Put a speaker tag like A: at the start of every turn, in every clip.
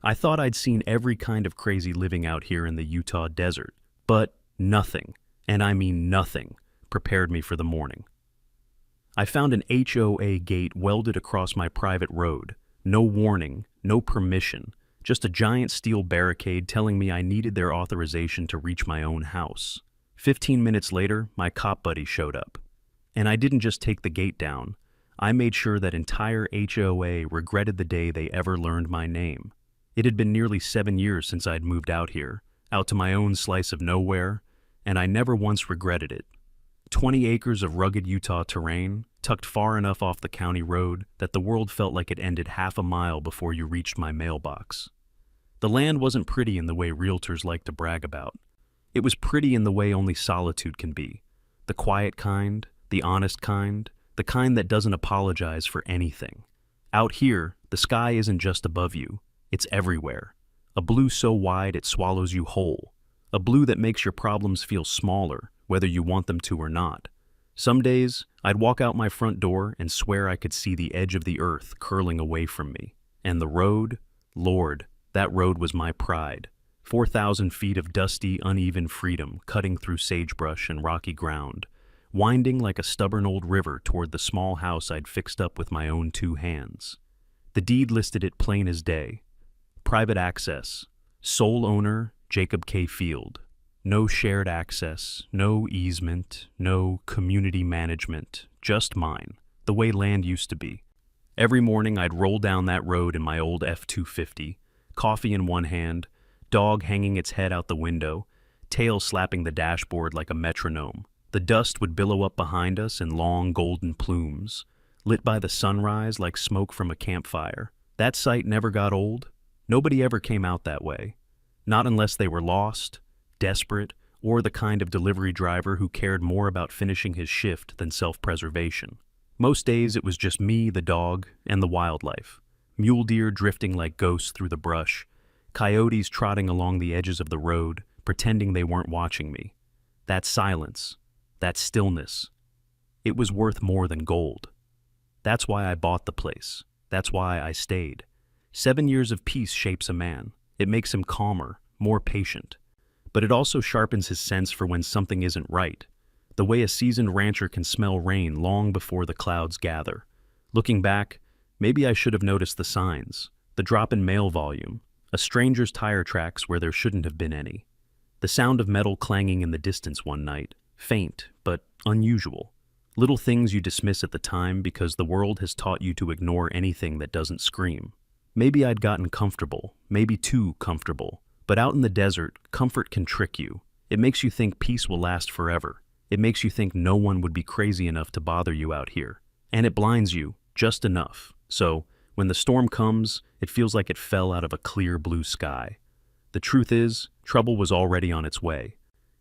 A: I thought I'd seen every kind of crazy living out here in the Utah desert, but nothing, and I mean nothing, prepared me for the morning. I found an HOA gate welded across my private road. No warning, no permission, just a giant steel barricade telling me I needed their authorization to reach my own house. 15 minutes later, my cop buddy showed up. And I didn't just take the gate down. I made sure that entire HOA regretted the day they ever learned my name. It had been nearly 7 years since I'd moved out here, out to my own slice of nowhere, and I never once regretted it. 20 acres of rugged Utah terrain, tucked far enough off the county road that the world felt like it ended half a mile before you reached my mailbox. The land wasn't pretty in the way realtors like to brag about. It was pretty in the way only solitude can be. The quiet kind, the honest kind, the kind that doesn't apologize for anything. Out here, the sky isn't just above you, it's everywhere. A blue so wide it swallows you whole. A blue that makes your problems feel smaller, whether you want them to or not. Some days, I'd walk out my front door and swear I could see the edge of the earth curling away from me. And the road, Lord, that road was my pride. 4,000 feet of dusty, uneven freedom cutting through sagebrush and rocky ground, winding like a stubborn old river toward the small house I'd fixed up with my own 2 hands. The deed listed it plain as day. Private access. Sole owner, Jacob K. Field. No shared access, no easement, no community management, just mine, the way land used to be. Every morning I'd roll down that road in my old F-250, coffee in one hand, dog hanging its head out the window, tail slapping the dashboard like a metronome. The dust would billow up behind us in long golden plumes, lit by the sunrise like smoke from a campfire. That sight never got old. Nobody ever came out that way. Not unless they were lost, desperate, or the kind of delivery driver who cared more about finishing his shift than self-preservation. Most days it was just me, the dog, and the wildlife. Mule deer drifting like ghosts through the brush, coyotes trotting along the edges of the road, pretending they weren't watching me. That silence, that stillness, it was worth more than gold. That's why I bought the place. That's why I stayed. 7 years of peace shapes a man. It makes him calmer, more patient. But it also sharpens his sense for when something isn't right, the way a seasoned rancher can smell rain long before the clouds gather. Looking back, maybe I should have noticed the signs, the drop in mail volume, a stranger's tire tracks where there shouldn't have been any, the sound of metal clanging in the distance one night, faint but unusual. Little things you dismiss at the time because the world has taught you to ignore anything that doesn't scream. Maybe I'd gotten comfortable, maybe too comfortable. But out in the desert, comfort can trick you. It makes you think peace will last forever. It makes you think no one would be crazy enough to bother you out here. And it blinds you, just enough. So, when the storm comes, it feels like it fell out of a clear blue sky. The truth is, trouble was already on its way.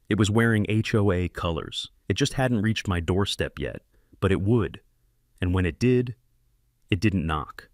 A: It was wearing HOA colors. It just hadn't reached my doorstep yet, but it would. And when it did, it didn't knock.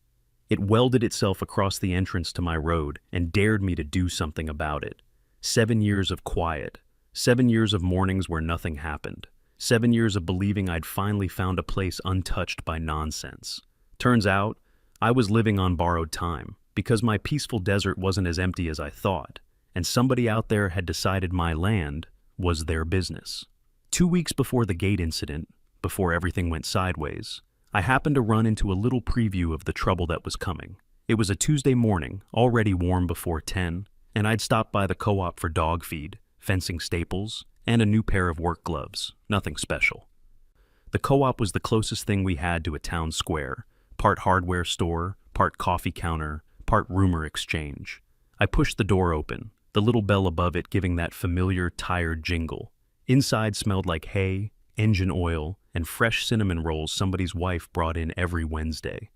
A: It welded itself across the entrance to my road and dared me to do something about it. 7 years of quiet. 7 years of mornings where nothing happened. 7 years of believing I'd finally found a place untouched by nonsense. Turns out, I was living on borrowed time because my peaceful desert wasn't as empty as I thought, and somebody out there had decided my land was their business. 2 weeks before the gate incident, before everything went sideways, I happened to run into a little preview of the trouble that was coming. It was a Tuesday morning, already warm before 10, and I'd stopped by the co-op for dog feed, fencing staples, and a new pair of work gloves, nothing special. The co-op was the closest thing we had to a town square, part hardware store, part coffee counter, part rumor exchange. I pushed the door open, the little bell above it giving that familiar, tired jingle. Inside smelled like hay, engine oil, and fresh cinnamon rolls somebody's wife brought in every Wednesday.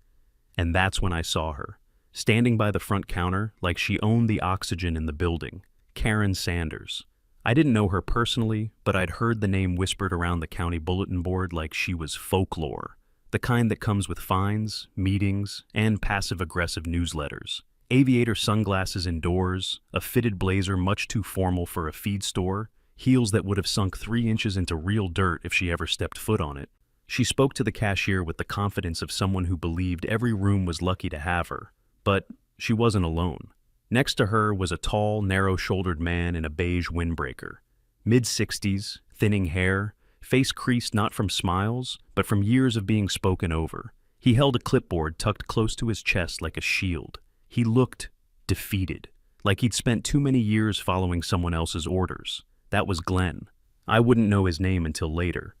A: And that's when I saw her, standing by the front counter like she owned the oxygen in the building, Karen Sanders. I didn't know her personally, but I'd heard the name whispered around the county bulletin board like she was folklore, the kind that comes with fines, meetings, and passive-aggressive newsletters. Aviator sunglasses indoors, a fitted blazer much too formal for a feed store, heels that would have sunk 3 inches into real dirt if she ever stepped foot on it. She spoke to the cashier with the confidence of someone who believed every room was lucky to have her. But she wasn't alone. Next to her was a tall, narrow-shouldered man in a beige windbreaker. Mid-60s, thinning hair, face creased not from smiles, but from years of being spoken over. He held a clipboard tucked close to his chest like a shield. He looked defeated, like he'd spent too many years following someone else's orders. That was Glenn. I wouldn't know his name until later.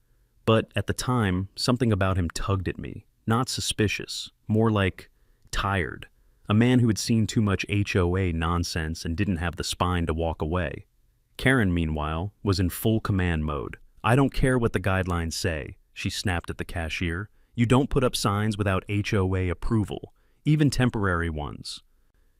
A: But at the time, something about him tugged at me. Not suspicious, more like tired. A man who had seen too much HOA nonsense and didn't have the spine to walk away. Karen, meanwhile, was in full command mode. "I don't care what the guidelines say," she snapped at the cashier. "You don't put up signs without HOA approval, even temporary ones."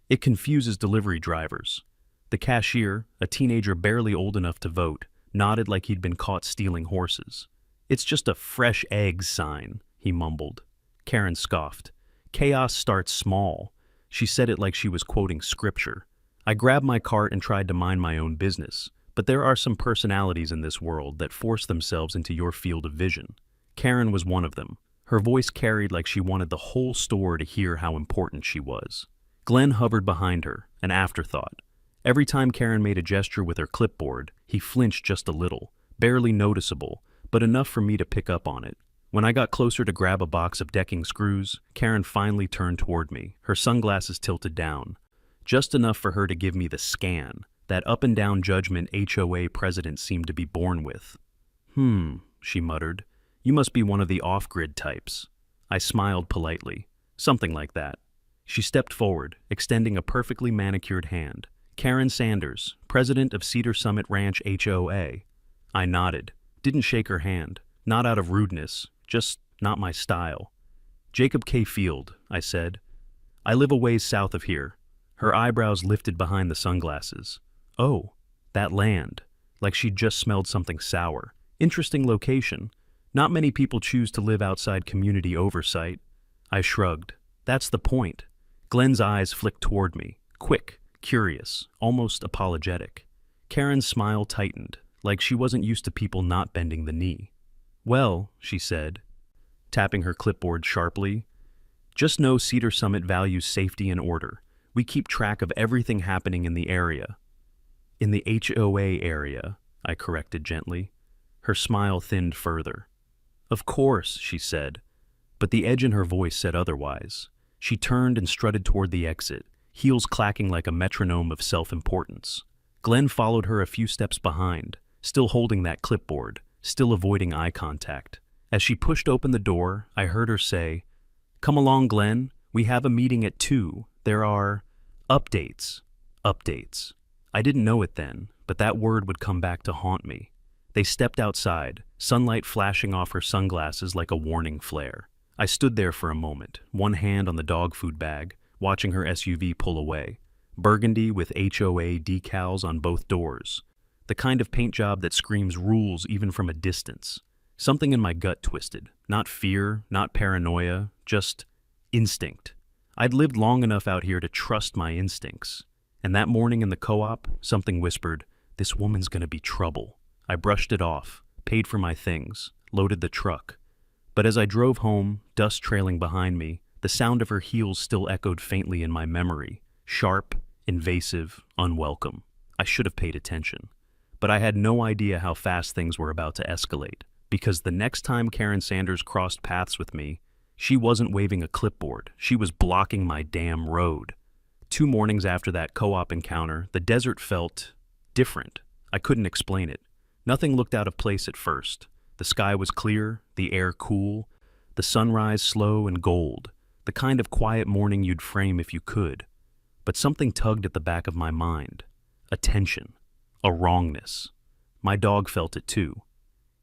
A: It confuses delivery drivers. The cashier, a teenager barely old enough to vote, nodded like he'd been caught stealing horses. "It's just a fresh eggs sign," he mumbled. Karen scoffed. "Chaos starts small." She said it like she was quoting scripture. I grabbed my cart and tried to mind my own business, but there are some personalities in this world that force themselves into your field of vision. Karen was one of them. Her voice carried like she wanted the whole store to hear how important she was. Glenn hovered behind her, an afterthought. Every time Karen made a gesture with her clipboard, he flinched just a little, barely noticeable, but enough for me to pick up on it. When I got closer to grab a box of decking screws, Karen finally turned toward me, her sunglasses tilted down. Just enough for her to give me the scan, that up-and-down judgment HOA president seemed to be born with. She muttered. "You must be one of the off-grid types." I smiled politely. "Something like that." She stepped forward, extending a perfectly manicured hand. "Karen Sanders, president of Cedar Summit Ranch HOA. I nodded. Didn't shake her hand. Not out of rudeness, just not my style. "Jacob K. Field," I said. "I live a ways south of here." Her eyebrows lifted behind the sunglasses. "Oh, that land." Like she'd just smelled something sour. "Interesting location. Not many people choose to live outside community oversight." I shrugged. "That's the point." Glenn's eyes flicked toward me, quick, curious, almost apologetic. Karen's smile tightened, like she wasn't used to people not bending the knee. "Well," she said, tapping her clipboard sharply, "just know Cedar Summit values safety and order. We keep track of everything happening in the area." "In the HOA area," I corrected gently. Her smile thinned further. "Of course," she said, but the edge in her voice said otherwise. She turned and strutted toward the exit, heels clacking like a metronome of self-importance. Glenn followed her a few steps behind, still holding that clipboard, still avoiding eye contact. As she pushed open the door, I heard her say, "Come along, Glenn. We have a meeting at 2. There are updates." Updates. I didn't know it then, but that word would come back to haunt me. They stepped outside, sunlight flashing off her sunglasses like a warning flare. I stood there for a moment, one hand on the dog food bag, watching her SUV pull away. Burgundy with HOA decals on both doors. The kind of paint job that screams rules even from a distance. Something in my gut twisted. Not fear, not paranoia, just instinct. I'd lived long enough out here to trust my instincts. And that morning in the co-op, something whispered, "This woman's gonna be trouble." I brushed it off, paid for my things, loaded the truck. But as I drove home, dust trailing behind me, the sound of her heels still echoed faintly in my memory. Sharp, invasive, unwelcome. I should have paid attention. But I had no idea how fast things were about to escalate, because the next time Karen Sanders crossed paths with me, she wasn't waving a clipboard. She was blocking my damn road. 2 mornings after that co-op encounter, the desert felt different. I couldn't explain it. Nothing looked out of place at first. The sky was clear, the air cool, the sunrise slow and gold, the kind of quiet morning you'd frame if you could. But something tugged at the back of my mind. A tension. A wrongness. My dog felt it too.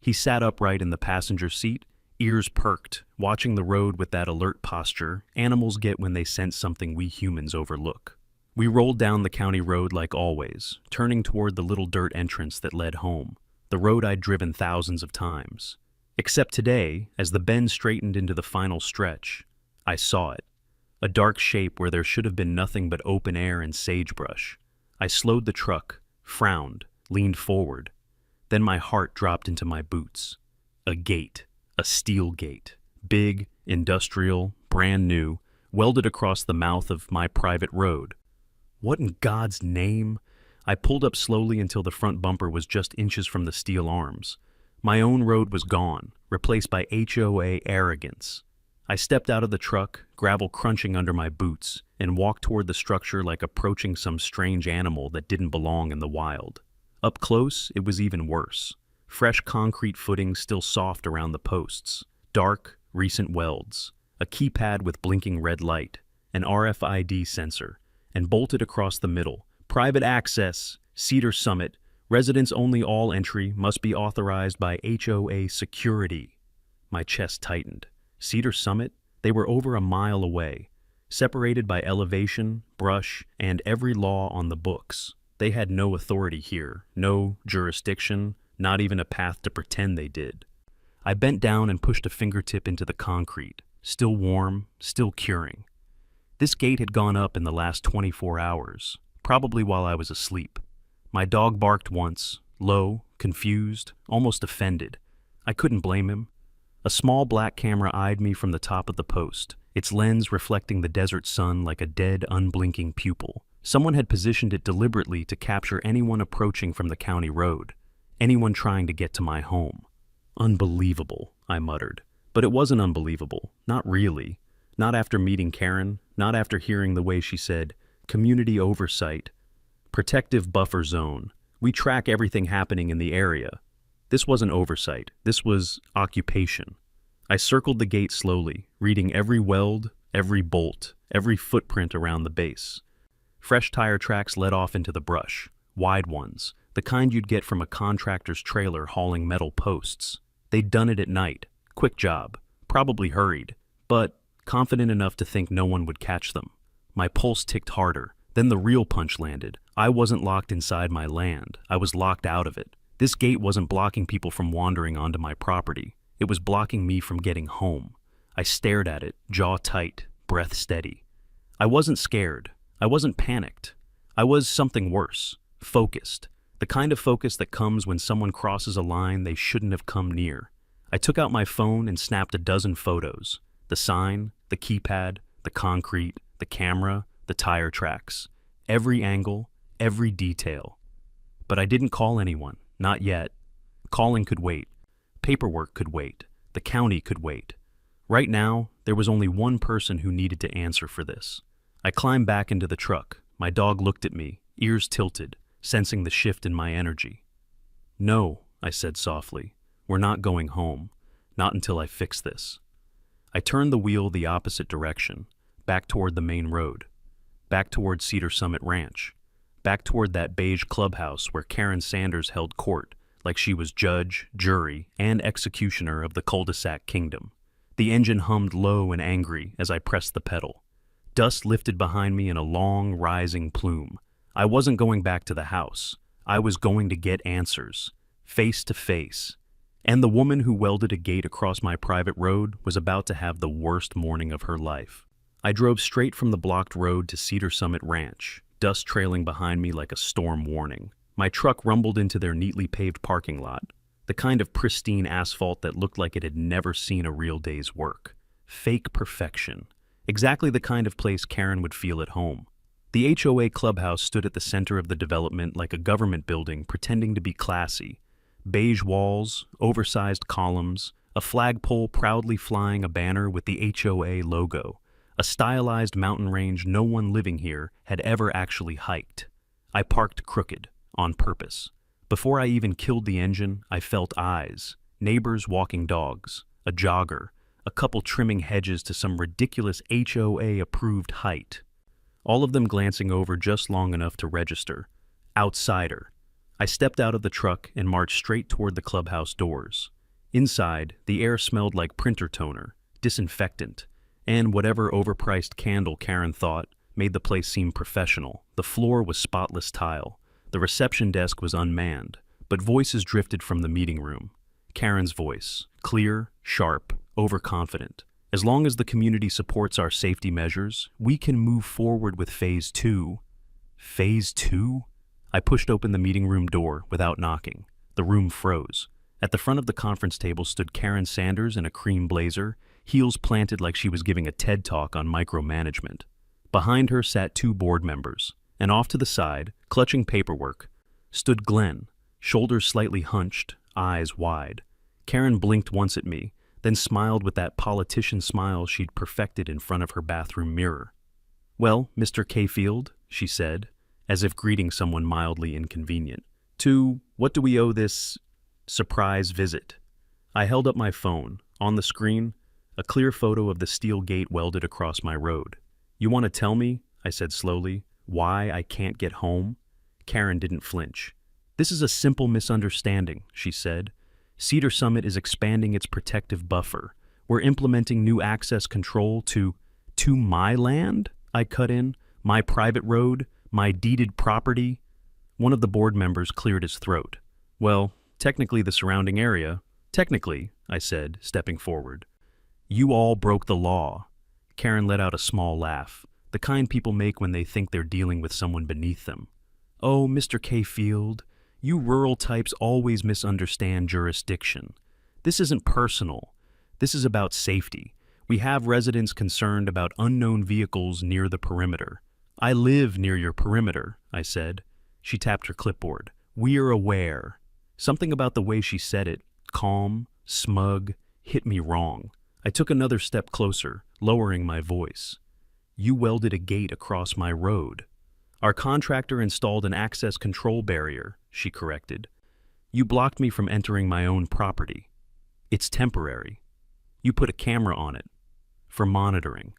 A: He sat upright in the passenger seat, ears perked, watching the road with that alert posture animals get when they sense something we humans overlook. We rolled down the county road like always, turning toward the little dirt entrance that led home, the road I'd driven thousands of times. Except today, as the bend straightened into the final stretch, I saw it. A dark shape where there should have been nothing but open air and sagebrush. I slowed the truck, frowned, leaned forward. Then my heart dropped into my boots. A gate, a steel gate, big, industrial, brand new, welded across the mouth of my private road. What in God's name? I pulled up slowly until the front bumper was just inches from the steel arms. My own road was gone, replaced by HOA arrogance. I stepped out of the truck, gravel crunching under my boots, and walked toward the structure like approaching some strange animal that didn't belong in the wild. Up close, it was even worse. Fresh concrete footings still soft around the posts, dark, recent welds, a keypad with blinking red light, an RFID sensor, and bolted across the middle, private access, Cedar Summit, residents only, all entry must be authorized by HOA security. My chest tightened. Cedar Summit? They were over a mile away, separated by elevation, brush, and every law on the books. They had no authority here, no jurisdiction, not even a path to pretend they did. I bent down and pushed a fingertip into the concrete, still warm, still curing. This gate had gone up in the last 24 hours, probably while I was asleep. My dog barked once, low, confused, almost offended. I couldn't blame him. A small black camera eyed me from the top of the post, its lens reflecting the desert sun like a dead, unblinking pupil. Someone had positioned it deliberately to capture anyone approaching from the county road, anyone trying to get to my home. Unbelievable, I muttered. But it wasn't unbelievable, not really. Not after meeting Karen, not after hearing the way she said, community oversight, protective buffer zone. We track everything happening in the area. This wasn't oversight, this was occupation. I circled the gate slowly, reading every weld, every bolt, every footprint around the base. Fresh tire tracks led off into the brush, wide ones, the kind you'd get from a contractor's trailer hauling metal posts. They'd done it at night, quick job, probably hurried, but confident enough to think no one would catch them. My pulse ticked harder, then the real punch landed. I wasn't locked inside my land, I was locked out of it. This gate wasn't blocking people from wandering onto my property. It was blocking me from getting home. I stared at it, jaw tight, breath steady. I wasn't scared. I wasn't panicked. I was something worse, focused. The kind of focus that comes when someone crosses a line they shouldn't have come near. I took out my phone and snapped a dozen photos. The sign, the keypad, the concrete, the camera, the tire tracks. Every angle, every detail. But I didn't call anyone. Not yet. Calling could wait. Paperwork could wait. The county could wait. Right now, there was only one person who needed to answer for this. I climbed back into the truck. My dog looked at me, ears tilted, sensing the shift in my energy. "No," I said softly. "We're not going home. Not until I fix this." I turned the wheel the opposite direction, back toward the main road, back toward Cedar Summit Ranch, back toward that beige clubhouse where Karen Sanders held court, like she was judge, jury, and executioner of the cul-de-sac kingdom. The engine hummed low and angry as I pressed the pedal. Dust lifted behind me in a long, rising plume. I wasn't going back to the house. I was going to get answers, face to face. And the woman who welded a gate across my private road was about to have the worst morning of her life. I drove straight from the blocked road to Cedar Summit Ranch, dust trailing behind me like a storm warning. My truck rumbled into their neatly paved parking lot, the kind of pristine asphalt that looked like it had never seen a real day's work. Fake perfection. Exactly the kind of place Karen would feel at home. The HOA clubhouse stood at the center of the development like a government building pretending to be classy. Beige walls, oversized columns, a flagpole proudly flying a banner with the HOA logo, a stylized mountain range no one living here had ever actually hiked. I parked crooked, on purpose. Before I even killed the engine, I felt eyes, neighbors walking dogs, a jogger, a couple trimming hedges to some ridiculous HOA-approved height. All of them glancing over just long enough to register. Outsider. I stepped out of the truck and marched straight toward the clubhouse doors. Inside, the air smelled like printer toner, disinfectant, and whatever overpriced candle Karen thought made the place seem professional. The floor was spotless tile. The reception desk was unmanned, but voices drifted from the meeting room. Karen's voice, clear, sharp, overconfident. As long as the community supports our safety measures, we can move forward with Phase 2. Phase 2? I pushed open the meeting room door without knocking. The room froze. At the front of the conference table stood Karen Sanders in a cream blazer, heels planted like she was giving a TED Talk on micromanagement. Behind her sat two board members, and off to the side, clutching paperwork, stood Glenn, shoulders slightly hunched, eyes wide. Karen blinked once at me, then smiled with that politician smile she'd perfected in front of her bathroom mirror. "Well, Mr. Kayfield," she said, as if greeting someone mildly inconvenient. "To what do we owe this surprise visit?" I held up my phone. On the screen, a clear photo of the steel gate welded across my road. "You want to tell me," I said slowly, "why I can't get home?" Karen didn't flinch. "This is a simple misunderstanding," she said. "Cedar Summit is expanding its protective buffer. We're implementing new access control to my land?" I cut in. "My private road? My deeded property?" One of the board members cleared his throat. "Well, technically the surrounding area." "Technically," I said, stepping forward. "You all broke the law." Karen let out a small laugh, the kind people make when they think they're dealing with someone beneath them. "Oh, Mr. Kayfield, you rural types always misunderstand jurisdiction. This isn't personal. This is about safety. We have residents concerned about unknown vehicles near the perimeter." "I live near your perimeter," I said. She tapped her clipboard. "We're aware." Something about the way she said it, calm, smug, hit me wrong. I took another step closer, lowering my voice. "You welded a gate across my road." "Our contractor installed an access control barrier," she corrected. "You blocked me from entering my own property. It's temporary. You put a camera on it. For monitoring.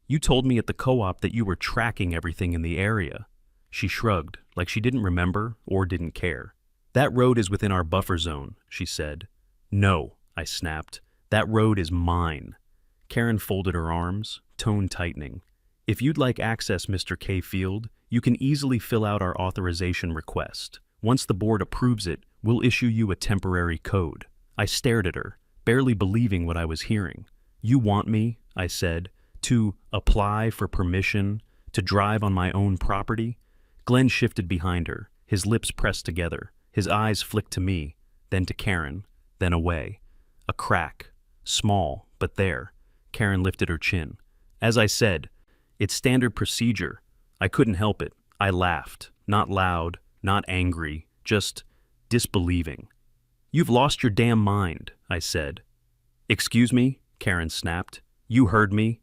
A: You told me at the co-op that you were tracking everything in the area." She shrugged, like she didn't remember or didn't care. "That road is within our buffer zone," she said. "No," I snapped. "That road is mine." Karen folded her arms, tone tightening. "If you'd like access, Mr. Kayfield, you can easily fill out our authorization request. Once the board approves it, we'll issue you a temporary code." I stared at her, barely believing what I was hearing. "You want me," I said, "to apply for permission to drive on my own property?" Glenn shifted behind her, his lips pressed together, his eyes flicked to me, then to Karen, then away. A crack, small, but there. Karen lifted her chin. "As I said, it's standard procedure." I couldn't help it. I laughed, not loud, not angry, just disbelieving. "You've lost your damn mind," I said. "Excuse me?" Karen snapped. "You heard me?"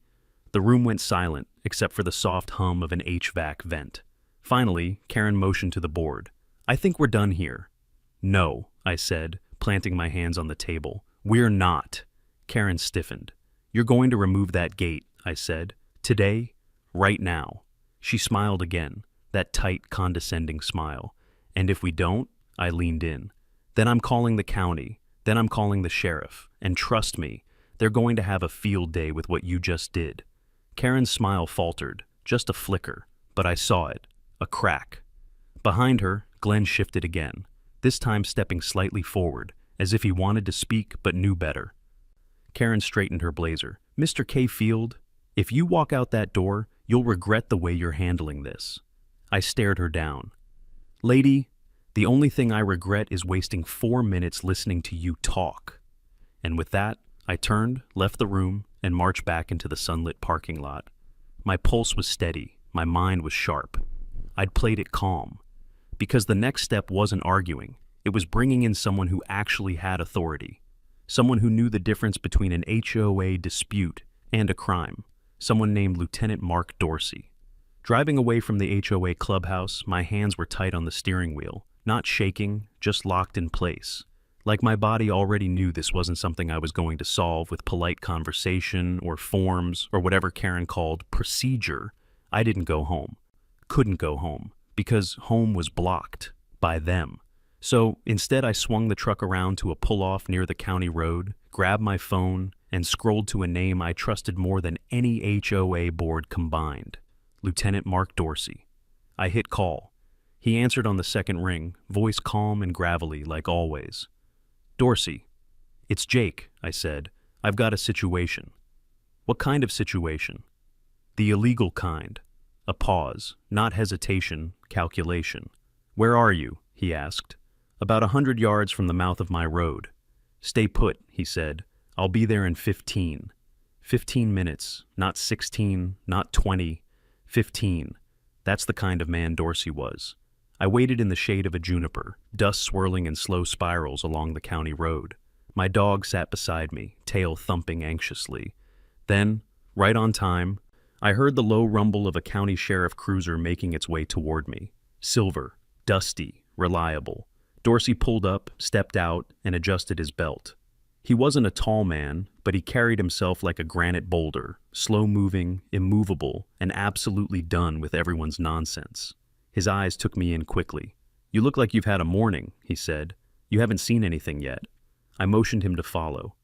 A: The room went silent, except for the soft hum of an HVAC vent. Finally, Karen motioned to the board. "I think we're done here." "No," I said, planting my hands on the table. "We're not." Karen stiffened. "You're going to remove that gate," I said. "Today? Right now." She smiled again, that tight, condescending smile. "And if we don't," I leaned in, "then I'm calling the county, then I'm calling the sheriff, and trust me, they're going to have a field day with what you just did." Karen's smile faltered, just a flicker, but I saw it, a crack. Behind her, Glenn shifted again, this time stepping slightly forward, as if he wanted to speak but knew better. Karen straightened her blazer. "Mr. Kayfield, if you walk out that door, you'll regret the way you're handling this." I stared her down. "Lady, the only thing I regret is wasting 4 minutes listening to you talk." And with that, I turned, left the room, and marched back into the sunlit parking lot. My pulse was steady, my mind was sharp. I'd played it calm. Because the next step wasn't arguing, it was bringing in someone who actually had authority. Someone who knew the difference between an HOA dispute and a crime. Someone named Lieutenant Mark Dorsey. Driving away from the HOA clubhouse, my hands were tight on the steering wheel, not shaking, just locked in place. Like my body already knew this wasn't something I was going to solve with polite conversation or forms or whatever Karen called procedure. I didn't go home. Couldn't go home, because home was blocked by them. So instead I swung the truck around to a pull-off near the county road, grabbed my phone, and scrolled to a name I trusted more than any HOA board combined. Lieutenant Mark Dorsey. I hit call. He answered on the second ring, voice calm and gravelly like always. "Dorsey." "It's Jake," I said. "I've got a situation." "What kind of situation?" "The illegal kind." A pause, not hesitation, calculation. "Where are you?" he asked. "About 100 yards from the mouth of my road." "Stay put," he said. "I'll be there in 15. 15 minutes, not 16, not 20. 15. That's the kind of man Dorsey was. I waited in the shade of a juniper, dust swirling in slow spirals along the county road. My dog sat beside me, tail thumping anxiously. Then, right on time, I heard the low rumble of a county sheriff cruiser making its way toward me. Silver, dusty, reliable. Dorsey pulled up, stepped out, and adjusted his belt. He wasn't a tall man, but he carried himself like a granite boulder, slow-moving, immovable, and absolutely done with everyone's nonsense. His eyes took me in quickly. "You look like you've had a morning," he said. "You haven't seen anything yet." I motioned him to follow.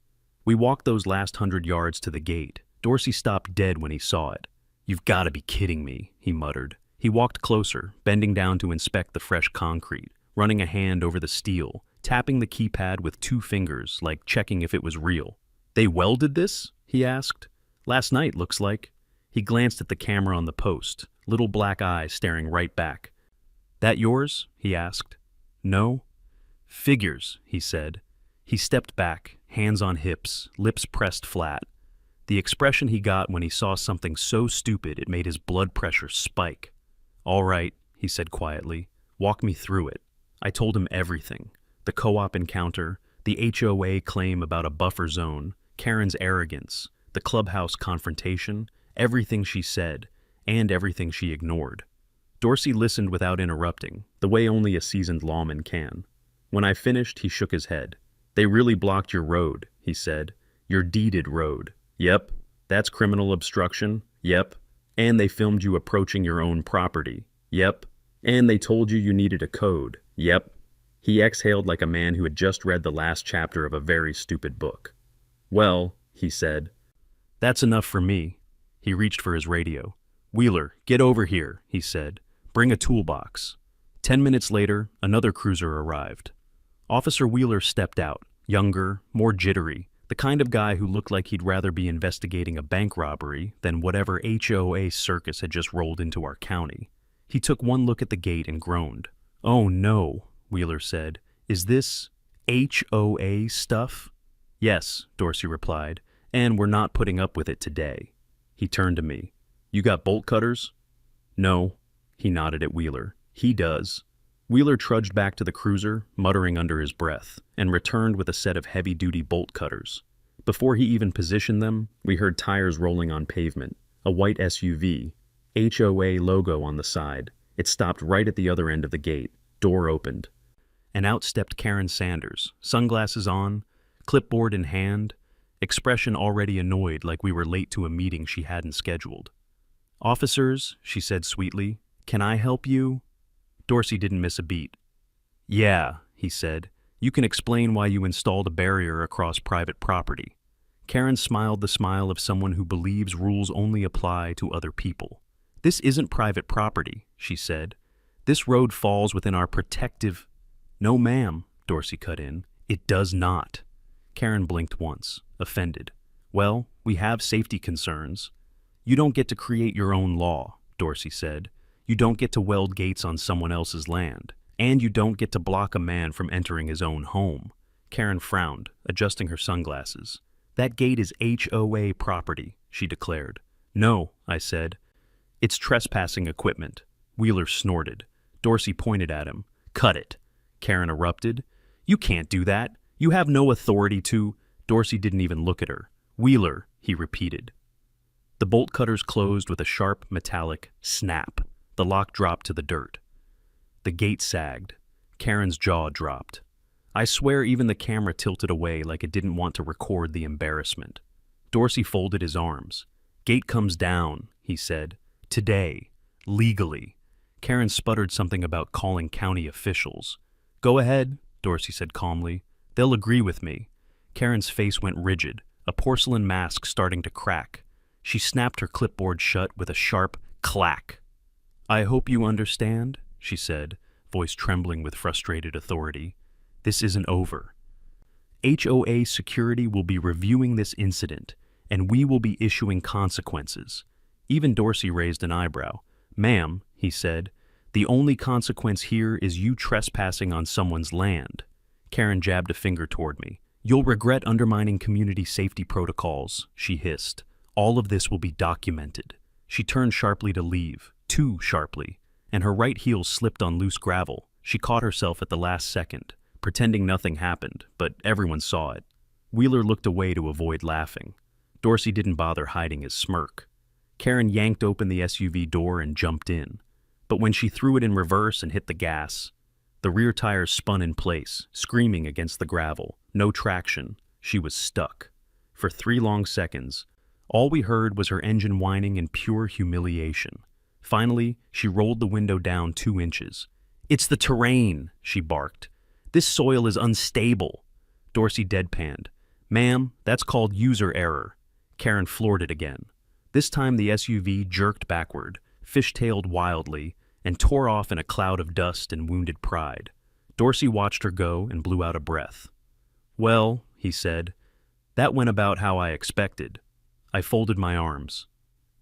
A: We walked those last 100 yards to the gate. Dorsey stopped dead when he saw it. "You've got to be kidding me," he muttered. He walked closer, bending down to inspect the fresh concrete, running a hand over the steel, tapping the keypad with 2 fingers, like checking if it was real. "They welded this?" he asked. "Last night, looks like." He glanced at the camera on the post, little black eyes staring right back. "That yours?" he asked. "No." "Figures," he said. He stepped back, hands on hips, lips pressed flat. The expression he got when he saw something so stupid it made his blood pressure spike. "All right," he said quietly. "Walk me through it." I told him everything. The co-op encounter, the HOA claim about a buffer zone, Karen's arrogance, the clubhouse confrontation, everything she said, and everything she ignored. Dorsey listened without interrupting, the way only a seasoned lawman can. When I finished, he shook his head. "They really blocked your road," he said. "Your deeded road." "Yep." "That's criminal obstruction." "Yep." "And they filmed you approaching your own property." "Yep." "And they told you needed a code." "Yep." He exhaled like a man who had just read the last chapter of a very stupid book. "Well," he said, "that's enough for me." He reached for his radio. "Wheeler, get over here," he said. "Bring a toolbox." 10 minutes later, another cruiser arrived. Officer Wheeler stepped out, younger, more jittery, the kind of guy who looked like he'd rather be investigating a bank robbery than whatever HOA circus had just rolled into our county. He took one look at the gate and groaned. "Oh no," Wheeler said. "Is this HOA stuff?" "Yes," Dorsey replied, "and we're not putting up with it today." He turned to me. "You got bolt cutters?" "No." He nodded at Wheeler. "He does." Wheeler trudged back to the cruiser, muttering under his breath, and returned with a set of heavy-duty bolt cutters. Before he even positioned them, we heard tires rolling on pavement. A white SUV, HOA logo on the side. It stopped right at the other end of the gate. Door opened. And out stepped Karen Sanders, sunglasses on, clipboard in hand, expression already annoyed like we were late to a meeting she hadn't scheduled. "Officers," she said sweetly, "can I help you?" Dorsey didn't miss a beat. "Yeah," he said, "you can explain why you installed a barrier across private property." Karen smiled the smile of someone who believes rules only apply to other people. "This isn't private property," she said. "This road falls within our protective—" "No, ma'am," Dorsey cut in. "It does not." Karen blinked once, offended. "Well, we have safety concerns." "You don't get to create your own law," Dorsey said. "You don't get to weld gates on someone else's land. And you don't get to block a man from entering his own home." Karen frowned, adjusting her sunglasses. "That gate is HOA property," she declared. "No," I said. "It's trespassing equipment." Wheeler snorted. Dorsey pointed at him. "Cut it." Karen erupted. "You can't do that. You have no authority to—" Dorsey didn't even look at her. "Wheeler," he repeated. The bolt cutters closed with a sharp, metallic snap. The lock dropped to the dirt. The gate sagged. Karen's jaw dropped. I swear even the camera tilted away like it didn't want to record the embarrassment. Dorsey folded his arms. "Gate comes down," he said. "Today. Legally." Karen sputtered something about calling county officials. "Go ahead," Dorsey said calmly. "They'll agree with me." Karen's face went rigid, a porcelain mask starting to crack. She snapped her clipboard shut with a sharp clack. "I hope you understand," she said, voice trembling with frustrated authority. "This isn't over. HOA security will be reviewing this incident, and we will be issuing consequences." Even Dorsey raised an eyebrow. "Ma'am," he said, "the only consequence here is you trespassing on someone's land." Karen jabbed a finger toward me. "You'll regret undermining community safety protocols," she hissed. "All of this will be documented." She turned sharply to leave. too sharply, and her right heel slipped on loose gravel. She caught herself at the last second, pretending nothing happened, but everyone saw it. Wheeler looked away to avoid laughing. Dorsey didn't bother hiding his smirk. Karen yanked open the SUV door and jumped in. But when she threw it in reverse and hit the gas, the rear tires spun in place, screaming against the gravel. No traction. She was stuck. For 3 long seconds, all we heard was her engine whining in pure humiliation. Finally, she rolled the window down 2 inches. "It's the terrain," she barked. "This soil is unstable." Dorsey deadpanned. "Ma'am, that's called user error." Karen floored it again. This time the SUV jerked backward, fishtailed wildly, and tore off in a cloud of dust and wounded pride. Dorsey watched her go and blew out a breath. "Well," he said, "that went about how I expected." I folded my arms.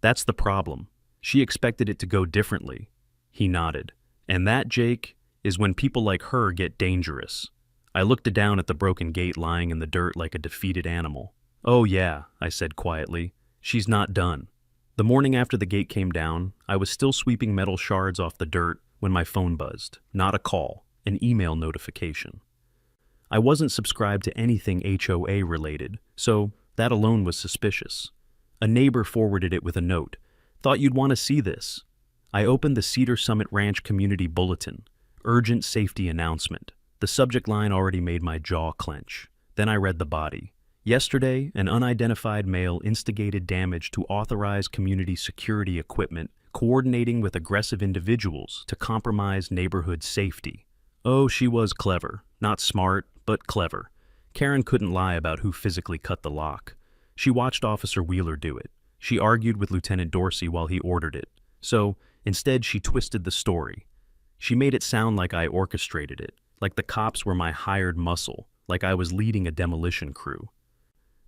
A: "That's the problem. She expected it to go differently." He nodded. "And that, Jake, is when people like her get dangerous." I looked down at the broken gate lying in the dirt like a defeated animal. "Oh yeah," I said quietly. "She's not done." The morning after the gate came down, I was still sweeping metal shards off the dirt when my phone buzzed. Not a call, an email notification. I wasn't subscribed to anything HOA related, so that alone was suspicious. A neighbor forwarded it with a note. "Thought you'd want to see this." I opened the Cedar Summit Ranch Community Bulletin. Urgent safety announcement. The subject line already made my jaw clench. Then I read the body. Yesterday, an unidentified male instigated damage to authorized community security equipment, coordinating with aggressive individuals to compromise neighborhood safety. Oh, she was clever. Not smart, but clever. Karen couldn't lie about who physically cut the lock. She watched Officer Wheeler do it. She argued with Lieutenant Dorsey while he ordered it. So, instead, she twisted the story. She made it sound like I orchestrated it, like the cops were my hired muscle, like I was leading a demolition crew.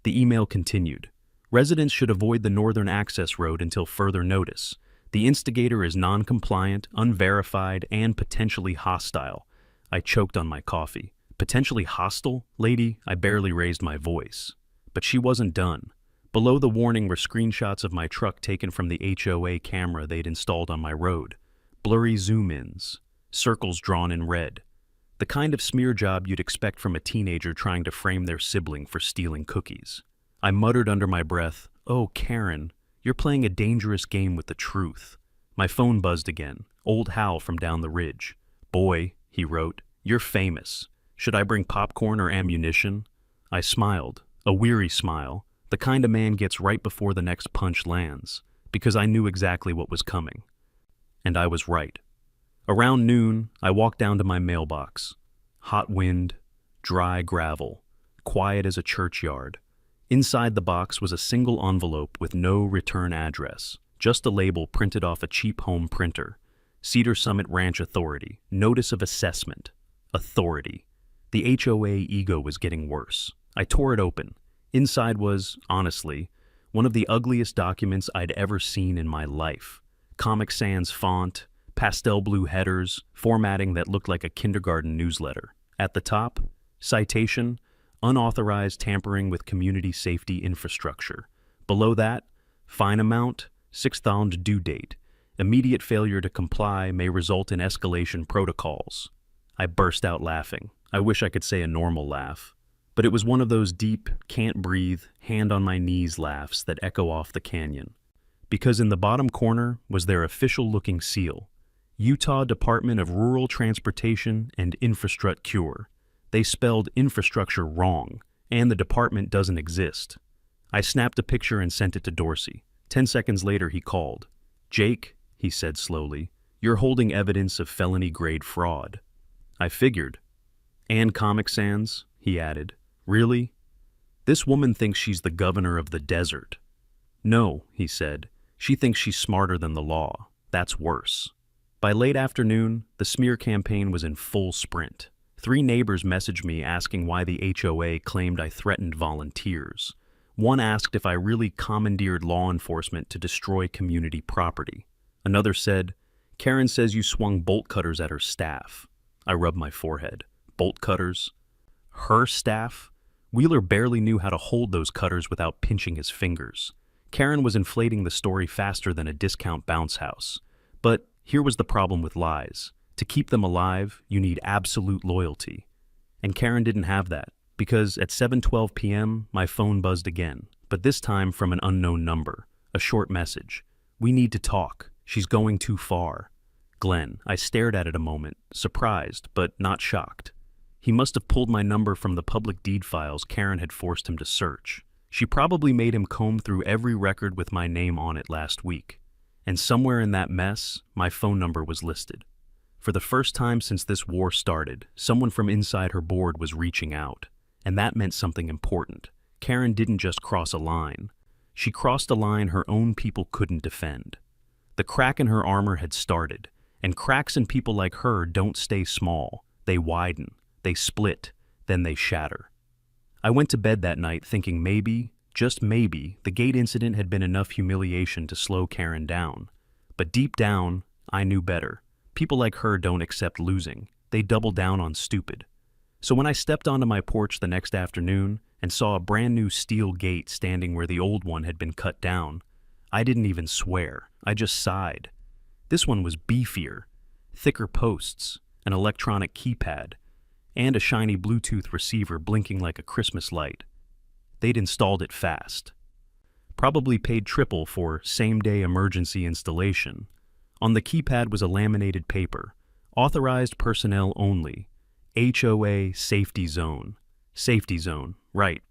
A: The email continued. Residents should avoid the northern access road until further notice. The instigator is non-compliant, unverified, and potentially hostile. I choked on my coffee. Potentially hostile? Lady, I barely raised my voice. But she wasn't done. Below the warning were screenshots of my truck taken from the HOA camera they'd installed on my road. Blurry zoom-ins. Circles drawn in red. The kind of smear job you'd expect from a teenager trying to frame their sibling for stealing cookies. I muttered under my breath, "Oh, Karen, you're playing a dangerous game with the truth." My phone buzzed again. Old Hal from down the ridge. "Boy," he wrote, "you're famous. Should I bring popcorn or ammunition?" I smiled, a weary smile, the kind a man gets right before the next punch lands, because I knew exactly what was coming. And I was right. Around noon, I walked down to my mailbox. Hot wind, dry gravel, quiet as a churchyard. Inside the box was a single envelope with no return address, just a label printed off a cheap home printer. Cedar Summit Ranch Authority, Notice of Assessment. Authority. The HOA ego was getting worse. I tore it open. Inside was, honestly, one of the ugliest documents I'd ever seen in my life. Comic Sans font, pastel blue headers, formatting that looked like a kindergarten newsletter. At the top, citation, unauthorized tampering with community safety infrastructure. Below that, fine amount, 6th due date. Immediate failure to comply may result in escalation protocols. I burst out laughing. I wish I could say a normal laugh. But it was one of those deep, can't breathe, hand on my knees laughs that echo off the canyon. Because in the bottom corner was their official-looking seal. Utah Department of Rural Transportation and Infrastructure. They spelled infrastructure wrong, and the department doesn't exist. I snapped a picture and sent it to Dorsey. 10 seconds later he called. "Jake," he said slowly, "you're holding evidence of felony-grade fraud." I figured. "And Comic Sans," he added. "Really? This woman thinks she's the governor of the desert." "No," he said. "She thinks she's smarter than the law. That's worse." By late afternoon, the smear campaign was in full sprint. 3 neighbors messaged me asking why the HOA claimed I threatened volunteers. One asked if I really commandeered law enforcement to destroy community property. Another said, "Karen says you swung bolt cutters at her staff." I rubbed my forehead. Bolt cutters? Her staff? Wheeler barely knew how to hold those cutters without pinching his fingers. Karen was inflating the story faster than a discount bounce house. But here was the problem with lies. To keep them alive, you need absolute loyalty. And Karen didn't have that, because at 7:12 p.m., my phone buzzed again, but this time from an unknown number. A short message. "We need to talk. She's going too far." Glenn. I stared at it a moment, surprised, but not shocked. He must have pulled my number from the public deed files Karen had forced him to search. She probably made him comb through every record with my name on it last week. And somewhere in that mess, my phone number was listed. For the first time since this war started, someone from inside her board was reaching out. And that meant something important. Karen didn't just cross a line. She crossed a line her own people couldn't defend. The crack in her armor had started, and cracks in people like her don't stay small. They widen, they split, then they shatter. I went to bed that night thinking maybe, just maybe, the gate incident had been enough humiliation to slow Karen down. But deep down, I knew better. People like her don't accept losing. They double down on stupid. So when I stepped onto my porch the next afternoon and saw a brand new steel gate standing where the old one had been cut down, I didn't even swear. I just sighed. This one was beefier, thicker posts, an electronic keypad, and a shiny Bluetooth receiver blinking like a Christmas light. They'd installed it fast. Probably paid triple for same-day emergency installation. On the keypad was a laminated paper, authorized personnel only, HOA safety zone. Safety zone, right.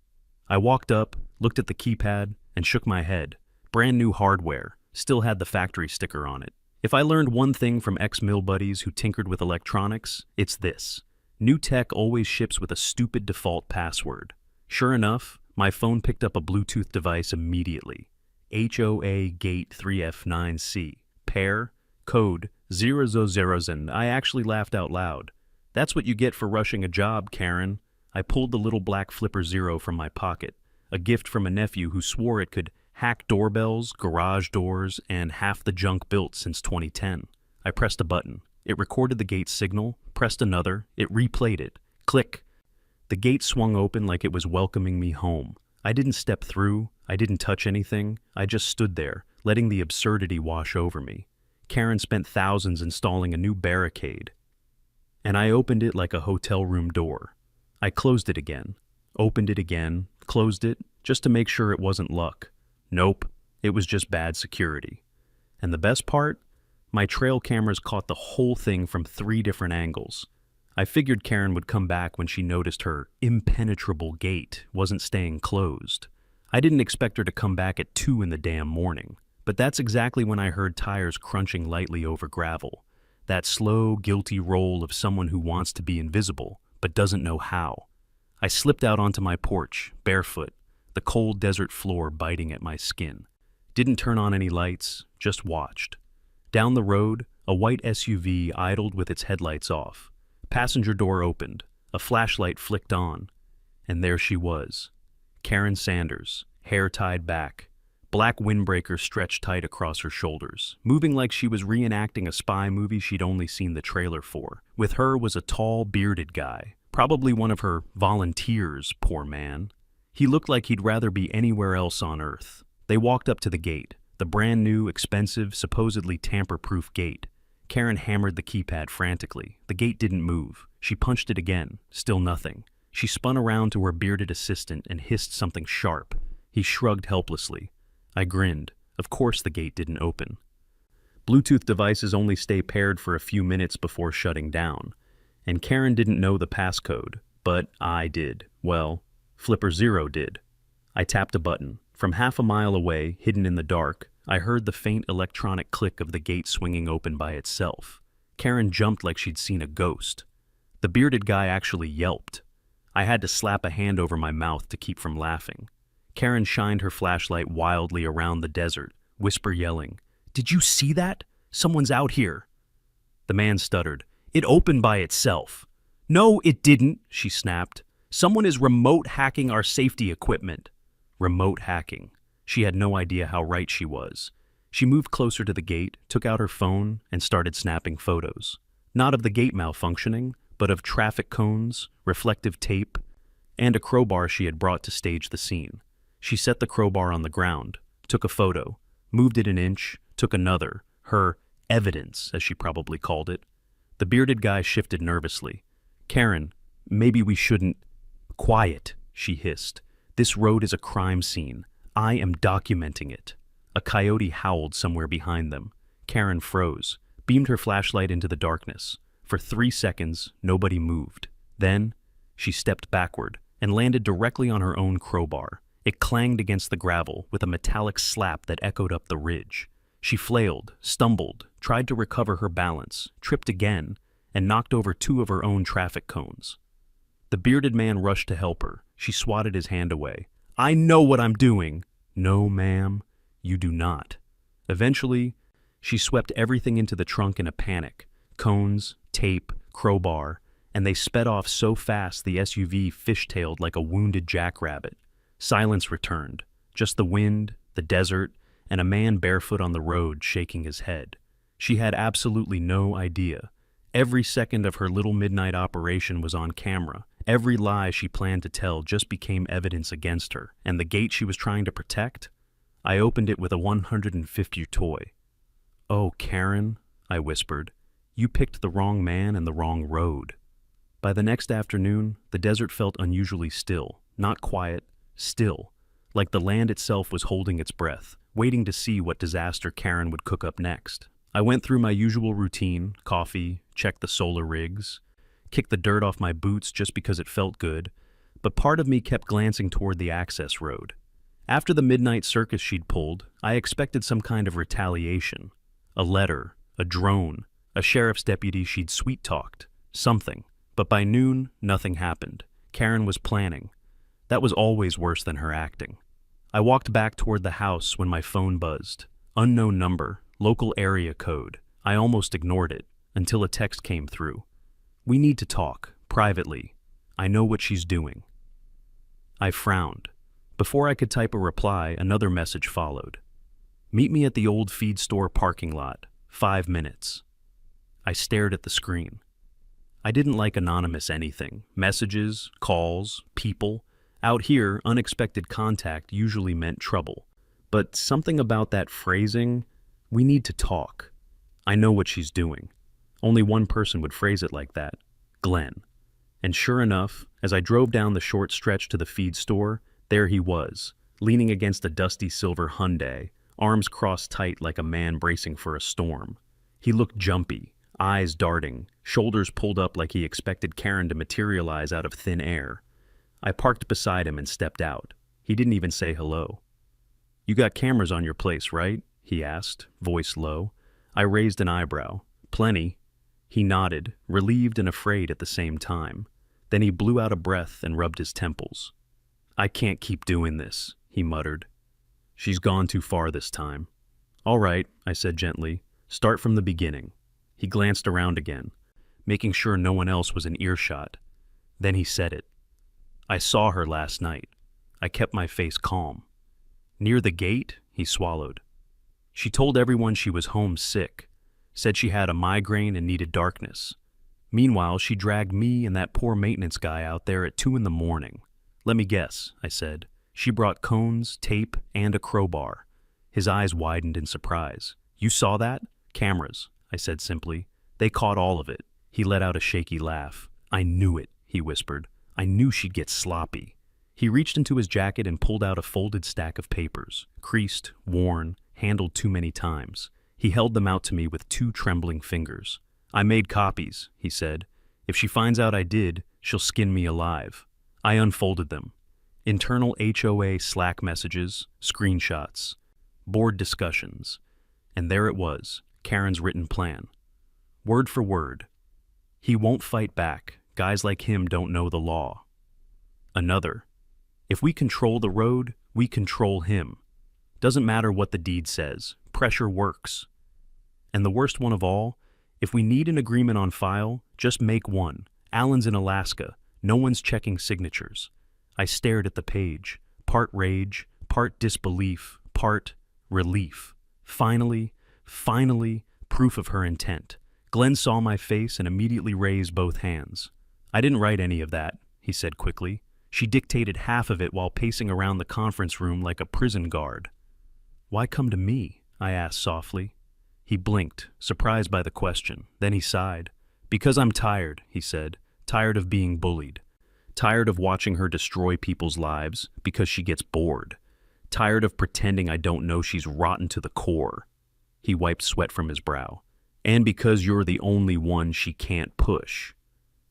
A: I walked up, looked at the keypad, and shook my head. Brand new hardware, still had the factory sticker on it. If I learned one thing from ex-mill buddies who tinkered with electronics, it's this. New tech always ships with a stupid default password. Sure enough, my phone picked up a Bluetooth device immediately. HOA Gate 3F9C. Pair, code 000, and I actually laughed out loud. That's what you get for rushing a job, Karen. I pulled the little black Flipper Zero from my pocket, a gift from a nephew who swore it could hack doorbells, garage doors, and half the junk built since 2010. I pressed a button. It recorded the gate's signal, pressed another, it replayed it. Click. The gate swung open like it was welcoming me home. I didn't step through, I didn't touch anything, I just stood there, letting the absurdity wash over me. Karen spent thousands installing a new barricade, and I opened it like a hotel room door. I closed it again, opened it again, closed it, just to make sure it wasn't luck. Nope, it was just bad security. And the best part? My trail cameras caught the whole thing from 3 different angles. I figured Karen would come back when she noticed her impenetrable gate wasn't staying closed. I didn't expect her to come back at 2 in the damn morning, but that's exactly when I heard tires crunching lightly over gravel. That slow, guilty roll of someone who wants to be invisible, but doesn't know how. I slipped out onto my porch, barefoot, the cold desert floor biting at my skin. Didn't turn on any lights, just watched. Down the road, a white SUV idled with its headlights off. Passenger door opened, a flashlight flicked on, and there she was. Karen Sanders, hair tied back, black windbreaker stretched tight across her shoulders, moving like she was reenacting a spy movie she'd only seen the trailer for. With her was a tall, bearded guy, probably one of her volunteers, poor man. He looked like he'd rather be anywhere else on Earth. They walked up to the gate, the brand new, expensive, supposedly tamper-proof gate. Karen hammered the keypad frantically. The gate didn't move. She punched it again. Still nothing. She spun around to her bearded assistant and hissed something sharp. He shrugged helplessly. I grinned. Of course the gate didn't open. Bluetooth devices only stay paired for a few minutes before shutting down. And Karen didn't know the passcode, but I did. Well, Flipper Zero did. I tapped a button. From half a mile away, hidden in the dark, I heard the faint electronic click of the gate swinging open by itself. Karen jumped like she'd seen a ghost. The bearded guy actually yelped. I had to slap a hand over my mouth to keep from laughing. Karen shined her flashlight wildly around the desert, whisper yelling, "Did you see that? Someone's out here." The man stuttered. "It opened by itself." "No, it didn't," she snapped. "Someone is remote hacking our safety equipment." Remote hacking. She had no idea how right she was. She moved closer to the gate, took out her phone, and started snapping photos. Not of the gate malfunctioning, but of traffic cones, reflective tape, and a crowbar she had brought to stage the scene. She set the crowbar on the ground, took a photo, moved it an inch, took another, her Evidence, as she probably called it. The bearded guy shifted nervously. Karen, maybe we shouldn't. Quiet, she hissed. This road is a crime scene. I am documenting it. A coyote howled somewhere behind them. Karen froze, beamed her flashlight into the darkness. For 3 seconds, nobody moved. Then, she stepped backward and landed directly on her own crowbar. It clanged against the gravel with a metallic slap that echoed up the ridge. She flailed, stumbled, tried to recover her balance, tripped again, and knocked over 2 of her own traffic cones. The bearded man rushed to help her. She swatted his hand away. I know what I'm doing. No, ma'am, you do not. Eventually, she swept everything into the trunk in a panic. Cones, tape, crowbar, and they sped off so fast the SUV fishtailed like a wounded jackrabbit. Silence returned. Just the wind, the desert, and a man barefoot on the road shaking his head. She had absolutely no idea. Every second of her little midnight operation was on camera. Every lie she planned to tell just became evidence against her, and the gate she was trying to protect? I opened it with a 150 toy. Oh, Karen, I whispered, you picked the wrong man and the wrong road. By the next afternoon, the desert felt unusually still, not quiet, still, like the land itself was holding its breath, waiting to see what disaster Karen would cook up next. I went through my usual routine, coffee, checked the solar rigs, kicked the dirt off my boots just because it felt good, but part of me kept glancing toward the access road. After the midnight circus she'd pulled, I expected some kind of retaliation. A letter, a drone, a sheriff's deputy she'd sweet-talked, something. But by noon, nothing happened. Karen was planning. That was always worse than her acting. I walked back toward the house when my phone buzzed. Unknown number, local area code. I almost ignored it, until a text came through. We need to talk, privately. I know what she's doing. I frowned. Before I could type a reply, another message followed. Meet me at the old feed store parking lot. 5 minutes. I stared at the screen. I didn't like anonymous anything. Messages, calls, people. Out here, unexpected contact usually meant trouble. But something about that phrasing, we need to talk. I know what she's doing. Only one person would phrase it like that, Glenn. And sure enough, as I drove down the short stretch to the feed store, there he was, leaning against a dusty silver Hyundai, arms crossed tight like a man bracing for a storm. He looked jumpy, eyes darting, shoulders pulled up like he expected Karen to materialize out of thin air. I parked beside him and stepped out. He didn't even say hello. You got cameras on your place, right? He asked, voice low. I raised an eyebrow. Plenty. He nodded, relieved and afraid at the same time. Then he blew out a breath and rubbed his temples. I can't keep doing this, he muttered. She's gone too far this time. All right, I said gently. Start from the beginning. He glanced around again, making sure no one else was in earshot. Then he said it. I saw her last night. I kept my face calm. Near the gate, he swallowed. She told everyone she was homesick, said she had a migraine and needed darkness. Meanwhile, she dragged me and that poor maintenance guy out there at 2 a.m. Let me guess, I said. She brought cones, tape, and a crowbar. His eyes widened in surprise. You saw that? Cameras, I said simply. They caught all of it. He let out a shaky laugh. I knew it, he whispered. I knew she'd get sloppy. He reached into his jacket and pulled out a folded stack of papers, creased, worn, handled too many times. He held them out to me with 2 trembling fingers. I made copies, he said. If she finds out I did, she'll skin me alive. I unfolded them. Internal HOA Slack messages, screenshots, board discussions. And there it was, Karen's written plan. Word for word. He won't fight back. Guys like him don't know the law. Another. If we control the road, we control him. Doesn't matter what the deed says. Pressure works. And the worst one of all, if we need an agreement on file, just make one. Alan's in Alaska. No one's checking signatures. I stared at the page. Part rage, part disbelief, part relief. Finally, proof of her intent. Glenn saw my face and immediately raised both hands. I didn't write any of that, he said quickly. She dictated half of it while pacing around the conference room like a prison guard. Why come to me? I asked softly. He blinked, surprised by the question. Then he sighed. "Because I'm tired," he said. "Tired of being bullied. Tired of watching her destroy people's lives because she gets bored. Tired of pretending I don't know she's rotten to the core." He wiped sweat from his brow. "And because you're the only one she can't push."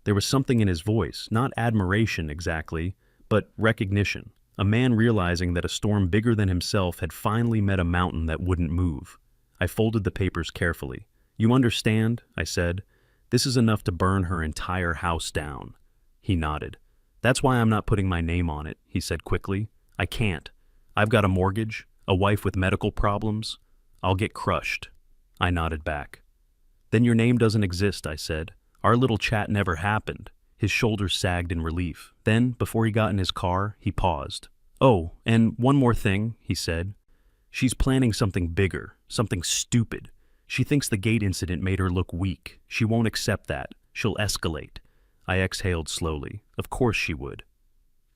A: There was something in his voice, not admiration exactly, but recognition. A man realizing that a storm bigger than himself had finally met a mountain that wouldn't move. I folded the papers carefully. "You understand?" I said. "This is enough to burn her entire house down." He nodded. "That's why I'm not putting my name on it," he said quickly. "I can't. I've got a mortgage, a wife with medical problems. I'll get crushed." I nodded back. "Then your name doesn't exist," I said. "Our little chat never happened." His shoulders sagged in relief. Then, before he got in his car, he paused. "Oh, and one more thing," he said. "She's planning something bigger, something stupid. She thinks the gate incident made her look weak. She won't accept that. She'll escalate." I exhaled slowly. Of course she would.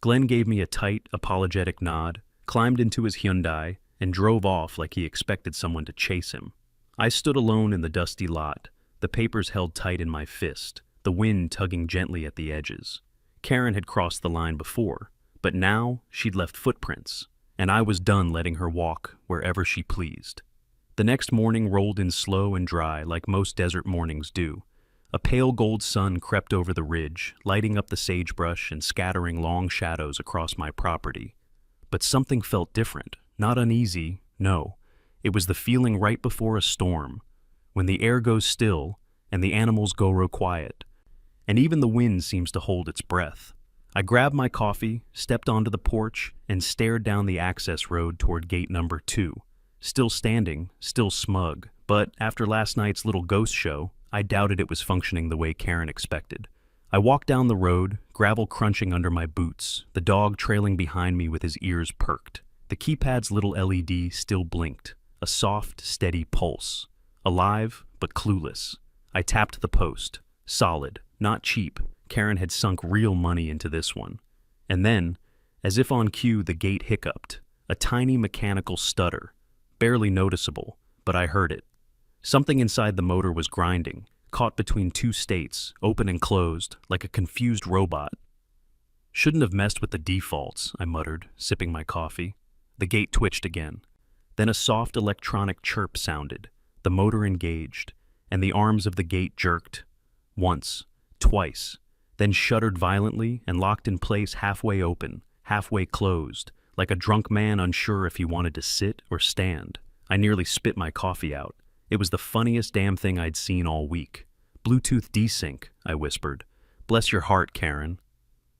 A: Glenn gave me a tight, apologetic nod, climbed into his Hyundai, and drove off like he expected someone to chase him. I stood alone in the dusty lot, the papers held tight in my fist, the wind tugging gently at the edges. Karen had crossed the line before, but now she'd left footprints, and I was done letting her walk wherever she pleased. The next morning rolled in slow and dry like most desert mornings do. A pale gold sun crept over the ridge, lighting up the sagebrush and scattering long shadows across my property. But something felt different, not uneasy, no. It was the feeling right before a storm, when the air goes still and the animals go quiet, and even the wind seems to hold its breath. I grabbed my coffee, stepped onto the porch, and stared down the access road toward gate number 2. Still standing, still smug, but after last night's little ghost show, I doubted it was functioning the way Karen expected. I walked down the road, gravel crunching under my boots, the dog trailing behind me with his ears perked. The keypad's little LED still blinked, a soft, steady pulse. Alive, but clueless. I tapped the post. Solid, not cheap. Karen had sunk real money into this one. And then, as if on cue, the gate hiccuped. A tiny mechanical stutter. Barely noticeable, but I heard it. Something inside the motor was grinding, caught between two states, open and closed, like a confused robot. "Shouldn't have messed with the defaults," I muttered, sipping my coffee. The gate twitched again. Then a soft electronic chirp sounded. The motor engaged, and the arms of the gate jerked. Once, twice, then shuddered violently and locked in place halfway open, halfway closed, like a drunk man unsure if he wanted to sit or stand. I nearly spit my coffee out. It was the funniest damn thing I'd seen all week. "Bluetooth desync," I whispered. "Bless your heart, Karen."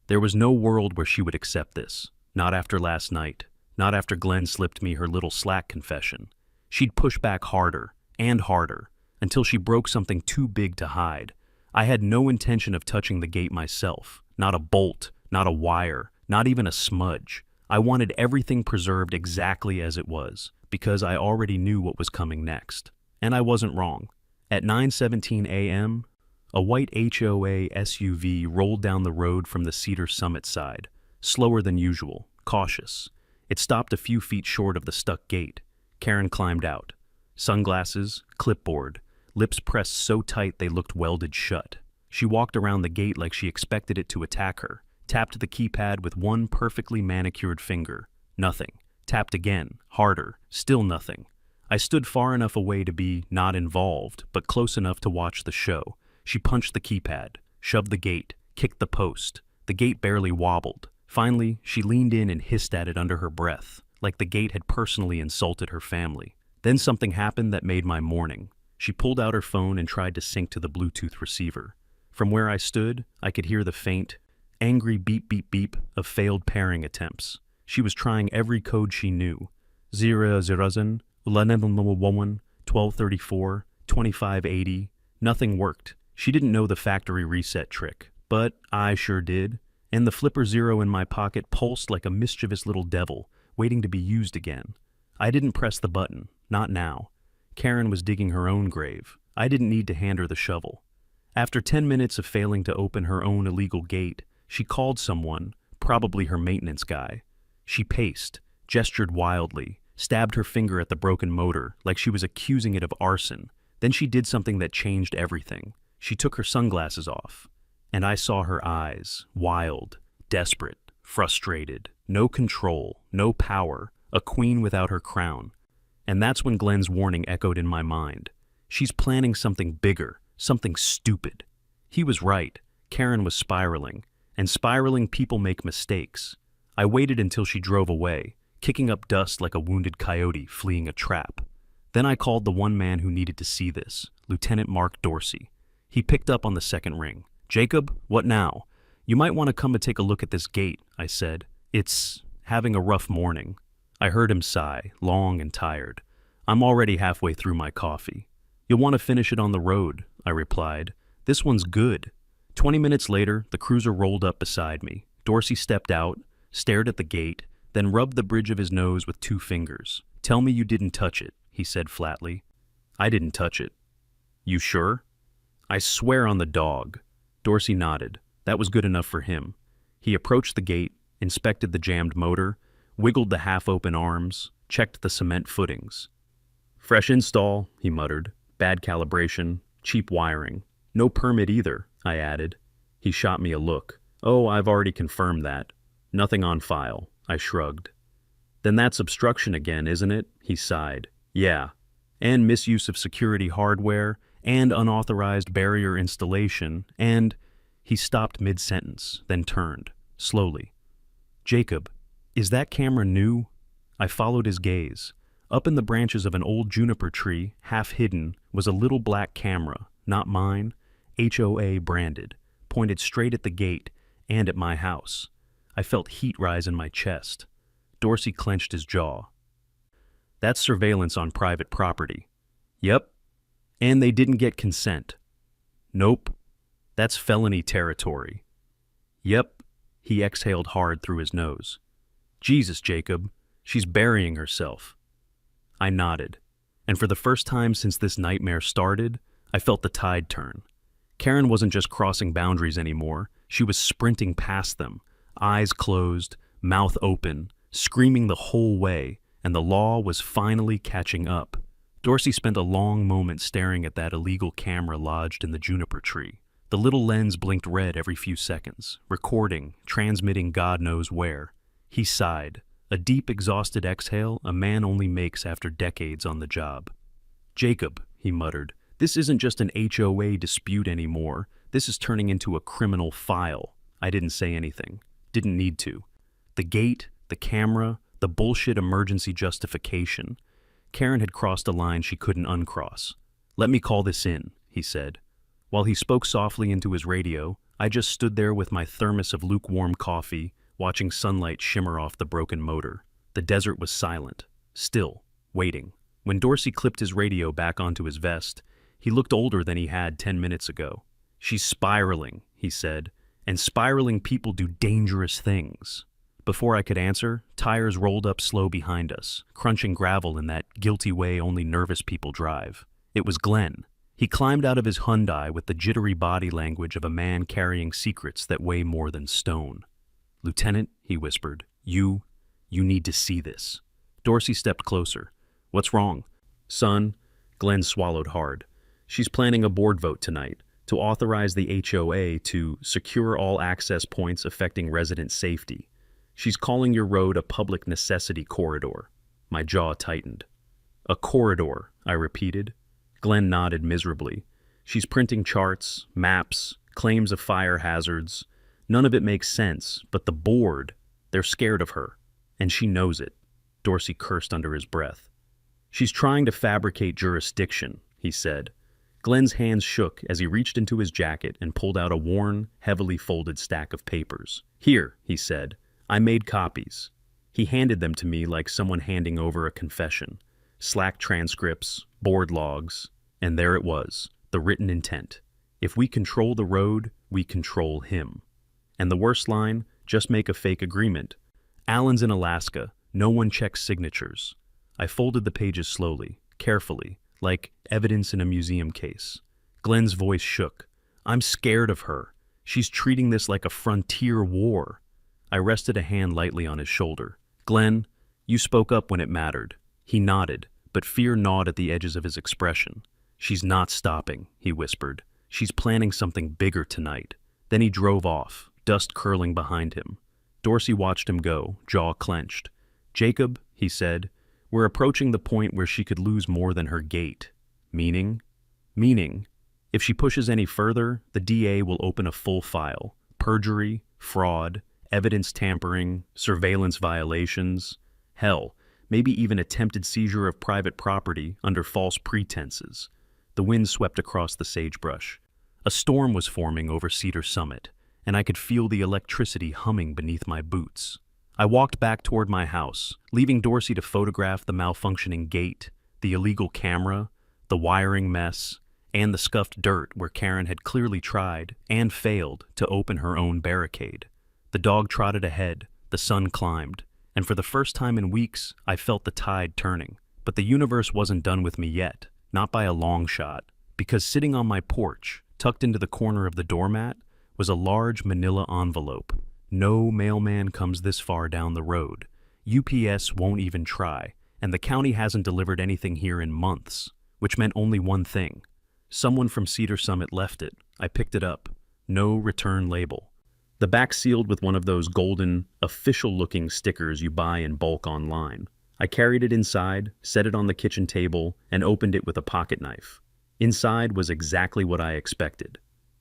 A: There was no world where she would accept this. Not after last night. Not after Glenn slipped me her little Slack confession. She'd push back harder and harder until she broke something too big to hide. I had no intention of touching the gate myself. Not a bolt, not a wire, not even a smudge. I wanted everything preserved exactly as it was, because I already knew what was coming next. And I wasn't wrong. At 9:17 a.m., a white HOA SUV rolled down the road from the Cedar Summit side, slower than usual, cautious. It stopped a few feet short of the stuck gate. Karen climbed out. Sunglasses, clipboard, lips pressed so tight they looked welded shut. She walked around the gate like she expected it to attack her, tapped the keypad with one perfectly manicured finger. Nothing. Tapped again, harder, still nothing. I stood far enough away to be not involved, but close enough to watch the show. She punched the keypad, shoved the gate, kicked the post. The gate barely wobbled. Finally, she leaned in and hissed at it under her breath, like the gate had personally insulted her family. Then something happened that made my morning. She pulled out her phone and tried to sync to the Bluetooth receiver. From where I stood, I could hear the faint, angry beep beep beep of failed pairing attempts. She was trying every code she knew. 001, 1234, 2580. Nothing worked. She didn't know the factory reset trick, but I sure did. And the flipper zero in my pocket pulsed like a mischievous little devil, waiting to be used again. I didn't press the button, not now. Karen was digging her own grave. I didn't need to hand her the shovel. After 10 minutes of failing to open her own illegal gate, she called someone, probably her maintenance guy. She paced, gestured wildly, stabbed her finger at the broken motor like she was accusing it of arson. Then she did something that changed everything. She took her sunglasses off, and I saw her eyes, wild, desperate, frustrated, no control, no power, a queen without her crown. And that's when Glenn's warning echoed in my mind. She's planning something bigger, something stupid. He was right. Karen was spiraling, and spiraling people make mistakes. I waited until she drove away, kicking up dust like a wounded coyote fleeing a trap. Then I called the one man who needed to see this, Lieutenant Mark Dorsey. He picked up on the second ring. "Jacob, what now?" "You might want to come and take a look at this gate," I said. "It's having a rough morning." I heard him sigh, long and tired. "I'm already halfway through my coffee." "You'll want to finish it on the road," I replied. "This one's good." 20 minutes later, the cruiser rolled up beside me. Dorsey stepped out, stared at the gate, then rubbed the bridge of his nose with 2 fingers. "Tell me you didn't touch it," he said flatly. "I didn't touch it." "You sure?" "I swear on the dog." Dorsey nodded. That was good enough for him. He approached the gate, inspected the jammed motor, wiggled the half-open arms, checked the cement footings. "Fresh install," he muttered. "Bad calibration, cheap wiring. No permit either," I added. He shot me a look. "Oh, I've already confirmed that. Nothing on file." I shrugged. "Then that's obstruction again, isn't it?" He sighed. "Yeah. And misuse of security hardware, and unauthorized barrier installation, and—" He stopped mid-sentence, then turned, slowly. "Jacob, is that camera new?" I followed his gaze. Up in the branches of an old juniper tree, half hidden, was a little black camera, not mine, HOA branded, pointed straight at the gate and at my house. I felt heat rise in my chest. Dorsey clenched his jaw. "That's surveillance on private property." "Yep. And they didn't get consent." "Nope. That's felony territory." "Yep." He exhaled hard through his nose. "Jesus, Jacob, she's burying herself." I nodded, and for the first time since this nightmare started, I felt the tide turn. Karen wasn't just crossing boundaries anymore, she was sprinting past them, eyes closed, mouth open, screaming the whole way, and the law was finally catching up. Dorsey spent a long moment staring at that illegal camera lodged in the juniper tree. The little lens blinked red every few seconds, recording, transmitting God knows where. He sighed, a deep, exhausted exhale a man only makes after decades on the job. "Jacob," he muttered, "this isn't just an HOA dispute anymore. This is turning into a criminal file." I didn't say anything. Didn't need to. The gate, the camera, the bullshit emergency justification. Karen had crossed a line she couldn't uncross. "Let me call this in," he said. While he spoke softly into his radio, I just stood there with my thermos of lukewarm coffee, watching sunlight shimmer off the broken motor. The desert was silent, still, waiting. When Dorsey clipped his radio back onto his vest, he looked older than he had 10 minutes ago. "She's spiraling," he said, "and spiraling people do dangerous things." Before I could answer, tires rolled up slow behind us, crunching gravel in that guilty way only nervous people drive. It was Glenn. He climbed out of his Hyundai with the jittery body language of a man carrying secrets that weigh more than stone. "Lieutenant," he whispered, you need to see this." Dorsey stepped closer. "What's wrong?" "Son," Glenn swallowed hard. "She's planning a board vote tonight to authorize the HOA to secure all access points affecting resident safety. She's calling your road a public necessity corridor." My jaw tightened. "A corridor," I repeated. Glenn nodded miserably. "She's printing charts, maps, claims of fire hazards. None of it makes sense, but the board, they're scared of her. And she knows it." Dorsey cursed under his breath. "She's trying to fabricate jurisdiction," he said. Glenn's hands shook as he reached into his jacket and pulled out a worn, heavily folded stack of papers. "Here," he said. "I made copies." He handed them to me like someone handing over a confession. Slack transcripts, board logs, and there it was, the written intent. If we control the road, we control him. And the worst line, just make a fake agreement. Alan's in Alaska, no one checks signatures. I folded the pages slowly, carefully, like evidence in a museum case. Glenn's voice shook. "I'm scared of her. She's treating this like a frontier war." I rested a hand lightly on his shoulder. "Glenn, you spoke up when it mattered. He nodded, but fear gnawed at the edges of his expression. "She's not stopping," he whispered. "She's planning something bigger tonight." Then he drove off, dust curling behind him. Dorsey watched him go, jaw clenched. "Jacob," he said, "we're approaching the point where she could lose more than her gait." Meaning? Meaning, if she pushes any further, the DA will open a full file. Perjury, fraud, evidence tampering, surveillance violations. Hell, maybe even attempted seizure of private property under false pretenses. The wind swept across the sagebrush. A storm was forming over Cedar Summit, and I could feel the electricity humming beneath my boots. I walked back toward my house, leaving Dorsey to photograph the malfunctioning gate, the illegal camera, the wiring mess, and the scuffed dirt where Karen had clearly tried and failed to open her own barricade. The dog trotted ahead, the sun climbed, and for the first time in weeks, I felt the tide turning. But the universe wasn't done with me yet, not by a long shot, because sitting on my porch, tucked into the corner of the doormat, was a large manila envelope. No mailman comes this far down the road. UPS won't even try, and the county hasn't delivered anything here in months, which meant only one thing. Someone from Cedar Summit left it. I picked it up. No return label. The back sealed with one of those golden, official-looking stickers you buy in bulk online. I carried it inside, set it on the kitchen table, and opened it with a pocket knife. Inside was exactly what I expected,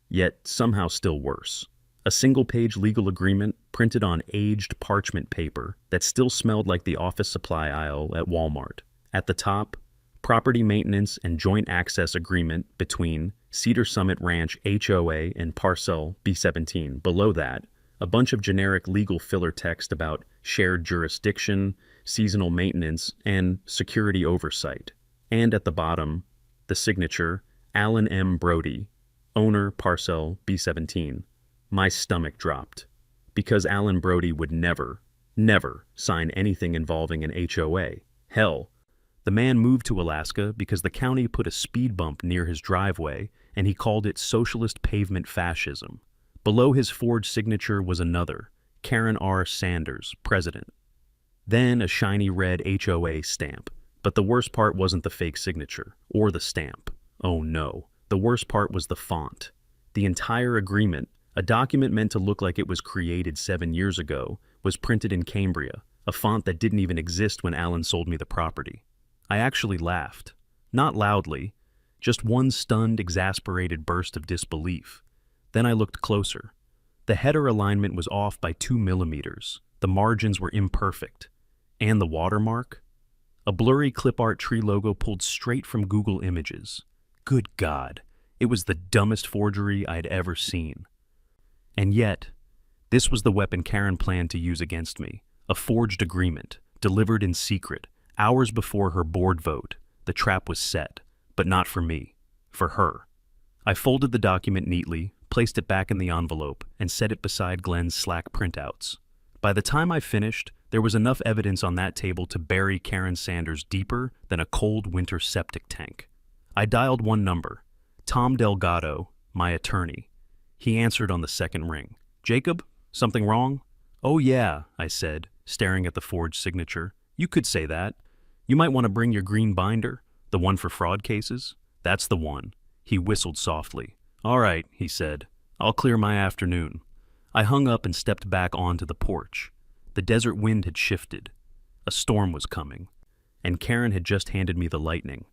A: yet somehow still worse. A single-page legal agreement printed on aged parchment paper that still smelled like the office supply aisle at Walmart. At the top, property maintenance and joint access agreement between Cedar Summit Ranch HOA and Parcel B17. Below that, a bunch of generic legal filler text about shared jurisdiction, seasonal maintenance, and security oversight. And at the bottom, the signature, Alan M. Brody, owner Parcel B17. My stomach dropped, because Alan Brody would never sign anything involving an HOA. Hell, the man moved to Alaska because the county put a speed bump near his driveway, and he called it socialist pavement fascism. Below his forged signature was another, Karen R. Sanders, president. Then a shiny red HOA stamp. But the worst part wasn't the fake signature, or the stamp. Oh no, the worst part was the font. The entire agreement, a document meant to look like it was created 7 years ago, was printed in Cambria, a font that didn't even exist when Alan sold me the property. I actually laughed. Not loudly, just one stunned, exasperated burst of disbelief. Then I looked closer. The header alignment was off by 2 millimeters. The margins were imperfect. And the watermark? A blurry clip art tree logo pulled straight from Google Images. Good God, it was the dumbest forgery I'd ever seen. And yet, this was the weapon Karen planned to use against me. A forged agreement, delivered in secret, hours before her board vote. The trap was set, but not for me, for her. I folded the document neatly, placed it back in the envelope, and set it beside Glenn's Slack printouts. By the time I finished, there was enough evidence on that table to bury Karen Sanders deeper than a cold winter septic tank. I dialed one number, Tom Delgado, my attorney. He answered on the second ring. "Jacob, something wrong?" "Oh yeah," I said, staring at the forged signature. "You could say that. You might want to bring your green binder, the one for fraud cases." "That's the one." He whistled softly. "All right," he said. "I'll clear my afternoon." I hung up and stepped back onto the porch. The desert wind had shifted. A storm was coming, and Karen had just handed me the lightning.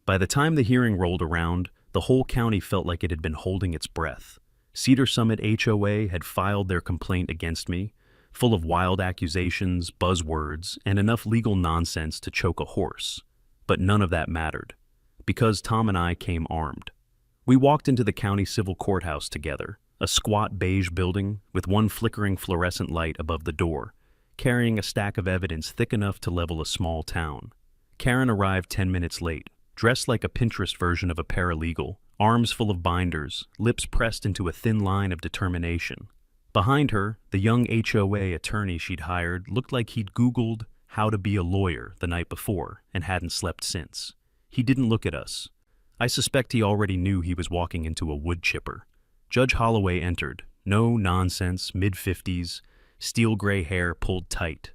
A: By the time the hearing rolled around, the whole county felt like it had been holding its breath. Cedar Summit HOA had filed their complaint against me, full of wild accusations, buzzwords, and enough legal nonsense to choke a horse. But none of that mattered, because Tom and I came armed. We walked into the county civil courthouse together, a squat beige building with one flickering fluorescent light above the door, carrying a stack of evidence thick enough to level a small town. Karen arrived 10 minutes late, dressed like a Pinterest version of a paralegal, arms full of binders, lips pressed into a thin line of determination. Behind her, the young HOA attorney she'd hired looked like he'd Googled how to be a lawyer the night before and hadn't slept since. He didn't look at us. I suspect he already knew he was walking into a wood chipper. Judge Holloway entered, no nonsense, mid-50s, steel gray hair pulled tight.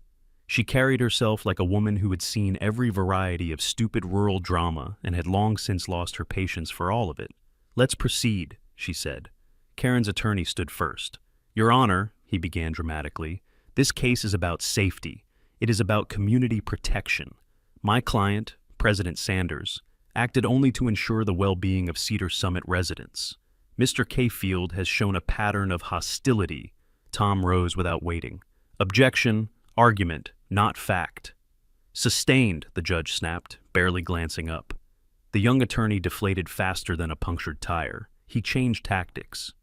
A: She carried herself like a woman who had seen every variety of stupid rural drama and had long since lost her patience for all of it. "Let's proceed," she said. Karen's attorney stood first. "Your Honor," he began dramatically, "this case is about safety. It is about community protection. My client, President Sanders, acted only to ensure the well-being of Cedar Summit residents. Mr. Cafield has shown a pattern of hostility." Tom rose without waiting. "Objection, argument, not fact." "Sustained," the judge snapped, barely glancing up. The young attorney deflated faster than a punctured tire. He changed tactics.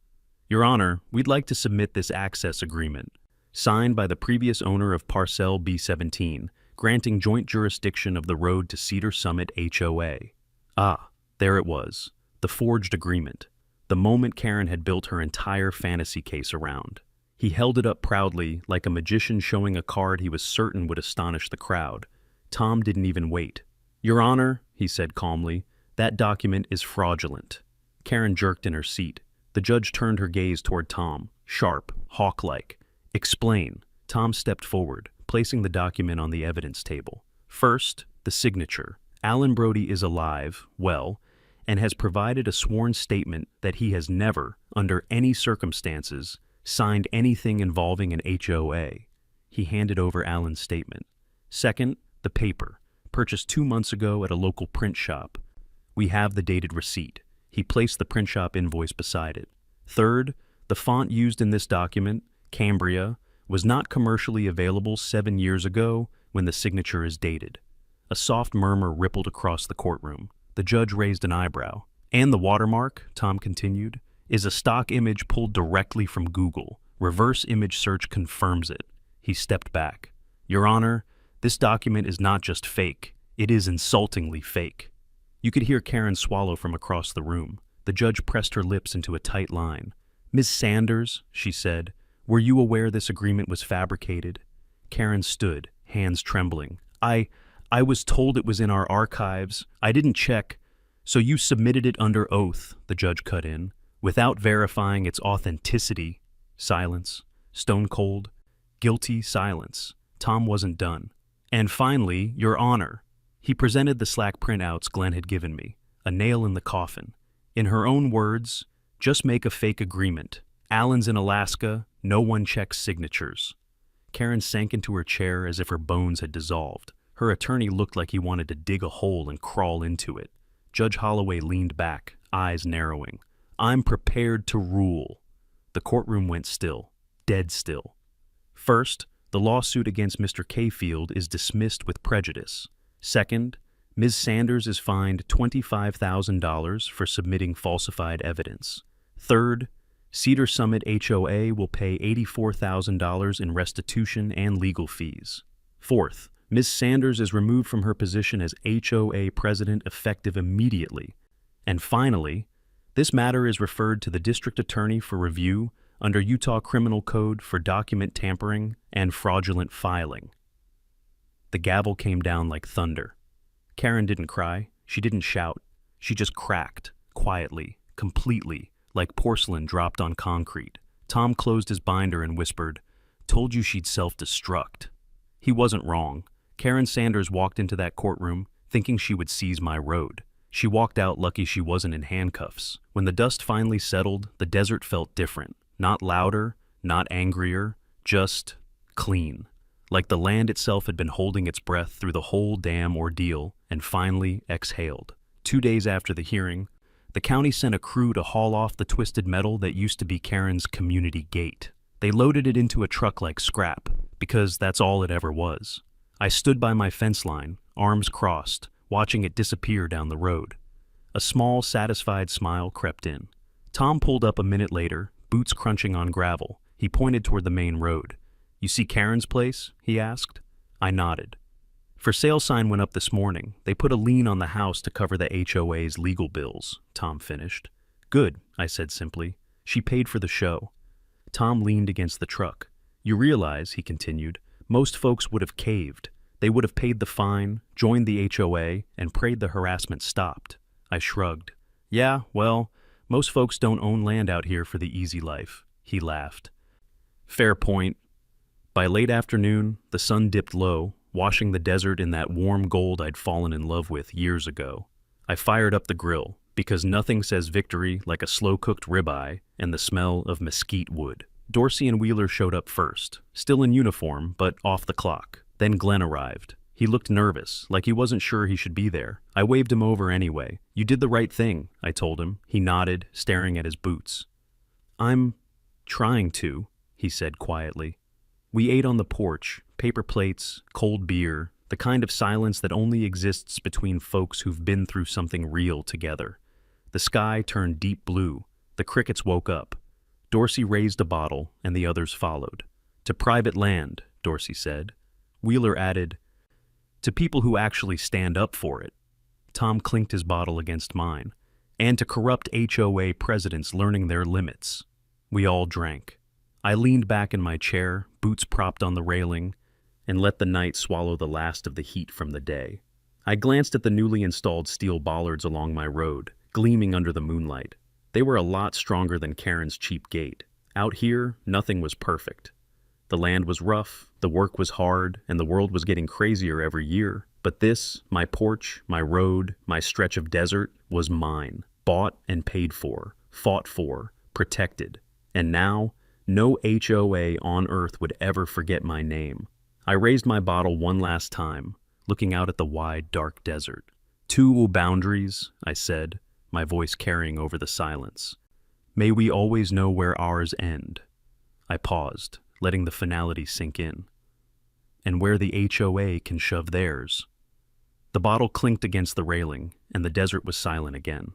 A: "Your Honor, we'd like to submit this access agreement, signed by the previous owner of Parcel B17, granting joint jurisdiction of the road to Cedar Summit HOA. Ah, there it was, the forged agreement, the moment Karen had built her entire fantasy case around. He held it up proudly, like a magician showing a card he was certain would astonish the crowd. Tom didn't even wait. "Your Honor," he said calmly, "that document is fraudulent." Karen jerked in her seat. The judge turned her gaze toward Tom, sharp, hawk-like. "Explain." Tom stepped forward, placing the document on the evidence table. "First, the signature. Alan Brody is alive, well, and has provided a sworn statement that he has never, under any circumstances, signed anything involving an HOA. He handed over Alan's statement. Second, the paper, purchased 2 months ago at a local print shop. We have the dated receipt. He placed the print shop invoice beside it. Third, the font used in this document, Cambria, was not commercially available 7 years ago when the signature is dated. A soft murmur rippled across the courtroom. The judge raised an eyebrow. "And the watermark," Tom continued, "is a stock image pulled directly from Google. Reverse image search confirms it." He stepped back. "Your Honor, this document is not just fake. It is insultingly fake." You could hear Karen swallow from across the room. The judge pressed her lips into a tight line. "Ms. Sanders," she said, "were you aware this agreement was fabricated?" Karen stood, hands trembling. I was told it was in our archives. I didn't check." "So you submitted it under oath," the judge cut in, "without verifying its authenticity." Silence. Stone cold. Guilty silence. Tom wasn't done. "And finally, Your Honor." He presented the slack printouts Glenn had given me. A nail in the coffin. In her own words, "Just make a fake agreement. Alan's in Alaska. No one checks signatures." Karen sank into her chair as if her bones had dissolved. Her attorney looked like he wanted to dig a hole and crawl into it. Judge Holloway leaned back, eyes narrowing. "I'm prepared to rule." The courtroom went still, dead still. First, the lawsuit against Mr. Cafield is dismissed with prejudice. Second, Ms. Sanders is fined $25,000 for submitting falsified evidence. Third, Cedar Summit HOA will pay $84,000 in restitution and legal fees. Fourth, Ms. Sanders is removed from her position as HOA president effective immediately. And finally, this matter is referred to the district attorney for review under Utah Criminal Code for document tampering and fraudulent filing. The gavel came down like thunder. Karen didn't cry. She didn't shout. She just cracked, quietly, completely, like porcelain dropped on concrete. Tom closed his binder and whispered, "Told you she'd self-destruct." He wasn't wrong. Karen Sanders walked into that courtroom, thinking she would seize my road. She walked out lucky she wasn't in handcuffs. When the dust finally settled, the desert felt different. Not louder, not angrier, just clean. Like the land itself had been holding its breath through the whole damn ordeal and finally exhaled. 2 days after the hearing, the county sent a crew to haul off the twisted metal that used to be Karen's community gate. They loaded it into a truck like scrap, because that's all it ever was. I stood by my fence line, arms crossed, watching it disappear down the road. A small, satisfied smile crept in. Tom pulled up a minute later, boots crunching on gravel. He pointed toward the main road. "You see Karen's place?" he asked. I nodded. "For sale sign went up this morning. They put a lien on the house to cover the HOA's legal bills," Tom finished. "Good," I said simply. "She paid for the show." Tom leaned against the truck. "You realize," he continued, "most folks would have caved. They would have paid the fine, joined the HOA, and prayed the harassment stopped." I shrugged. "Yeah, well, most folks don't own land out here for the easy life." He laughed. "Fair point. By late afternoon, the sun dipped low, washing the desert in that warm gold I'd fallen in love with years ago. I fired up the grill, because nothing says victory like a slow-cooked ribeye and the smell of mesquite wood. Dorsey and Wheeler showed up first, still in uniform, but off the clock. Then Glenn arrived. He looked nervous, like he wasn't sure he should be there. I waved him over anyway. "You did the right thing," I told him. He nodded, staring at his boots. "I'm trying to," he said quietly. We ate on the porch, paper plates, cold beer, the kind of silence that only exists between folks who've been through something real together. The sky turned deep blue. The crickets woke up. Dorsey raised a bottle, and the others followed. "To private land," Dorsey said. Wheeler added, "To people who actually stand up for it." Tom clinked his bottle against mine. "And to corrupt HOA presidents learning their limits." We all drank. I leaned back in my chair, boots propped on the railing, and let the night swallow the last of the heat from the day. I glanced at the newly installed steel bollards along my road, gleaming under the moonlight. They were a lot stronger than Karen's cheap gate. Out here, nothing was perfect. The land was rough, the work was hard, and the world was getting crazier every year. But this, my porch, my road, my stretch of desert, was mine. Bought and paid for, fought for, protected. And now, no HOA on earth would ever forget my name. I raised my bottle one last time, looking out at the wide, dark desert. "Two boundaries," I said, my voice carrying over the silence. "May we always know where ours end." I paused, letting the finality sink in. "And where the HOA can shove theirs." The bottle clinked against the railing, and the desert was silent again.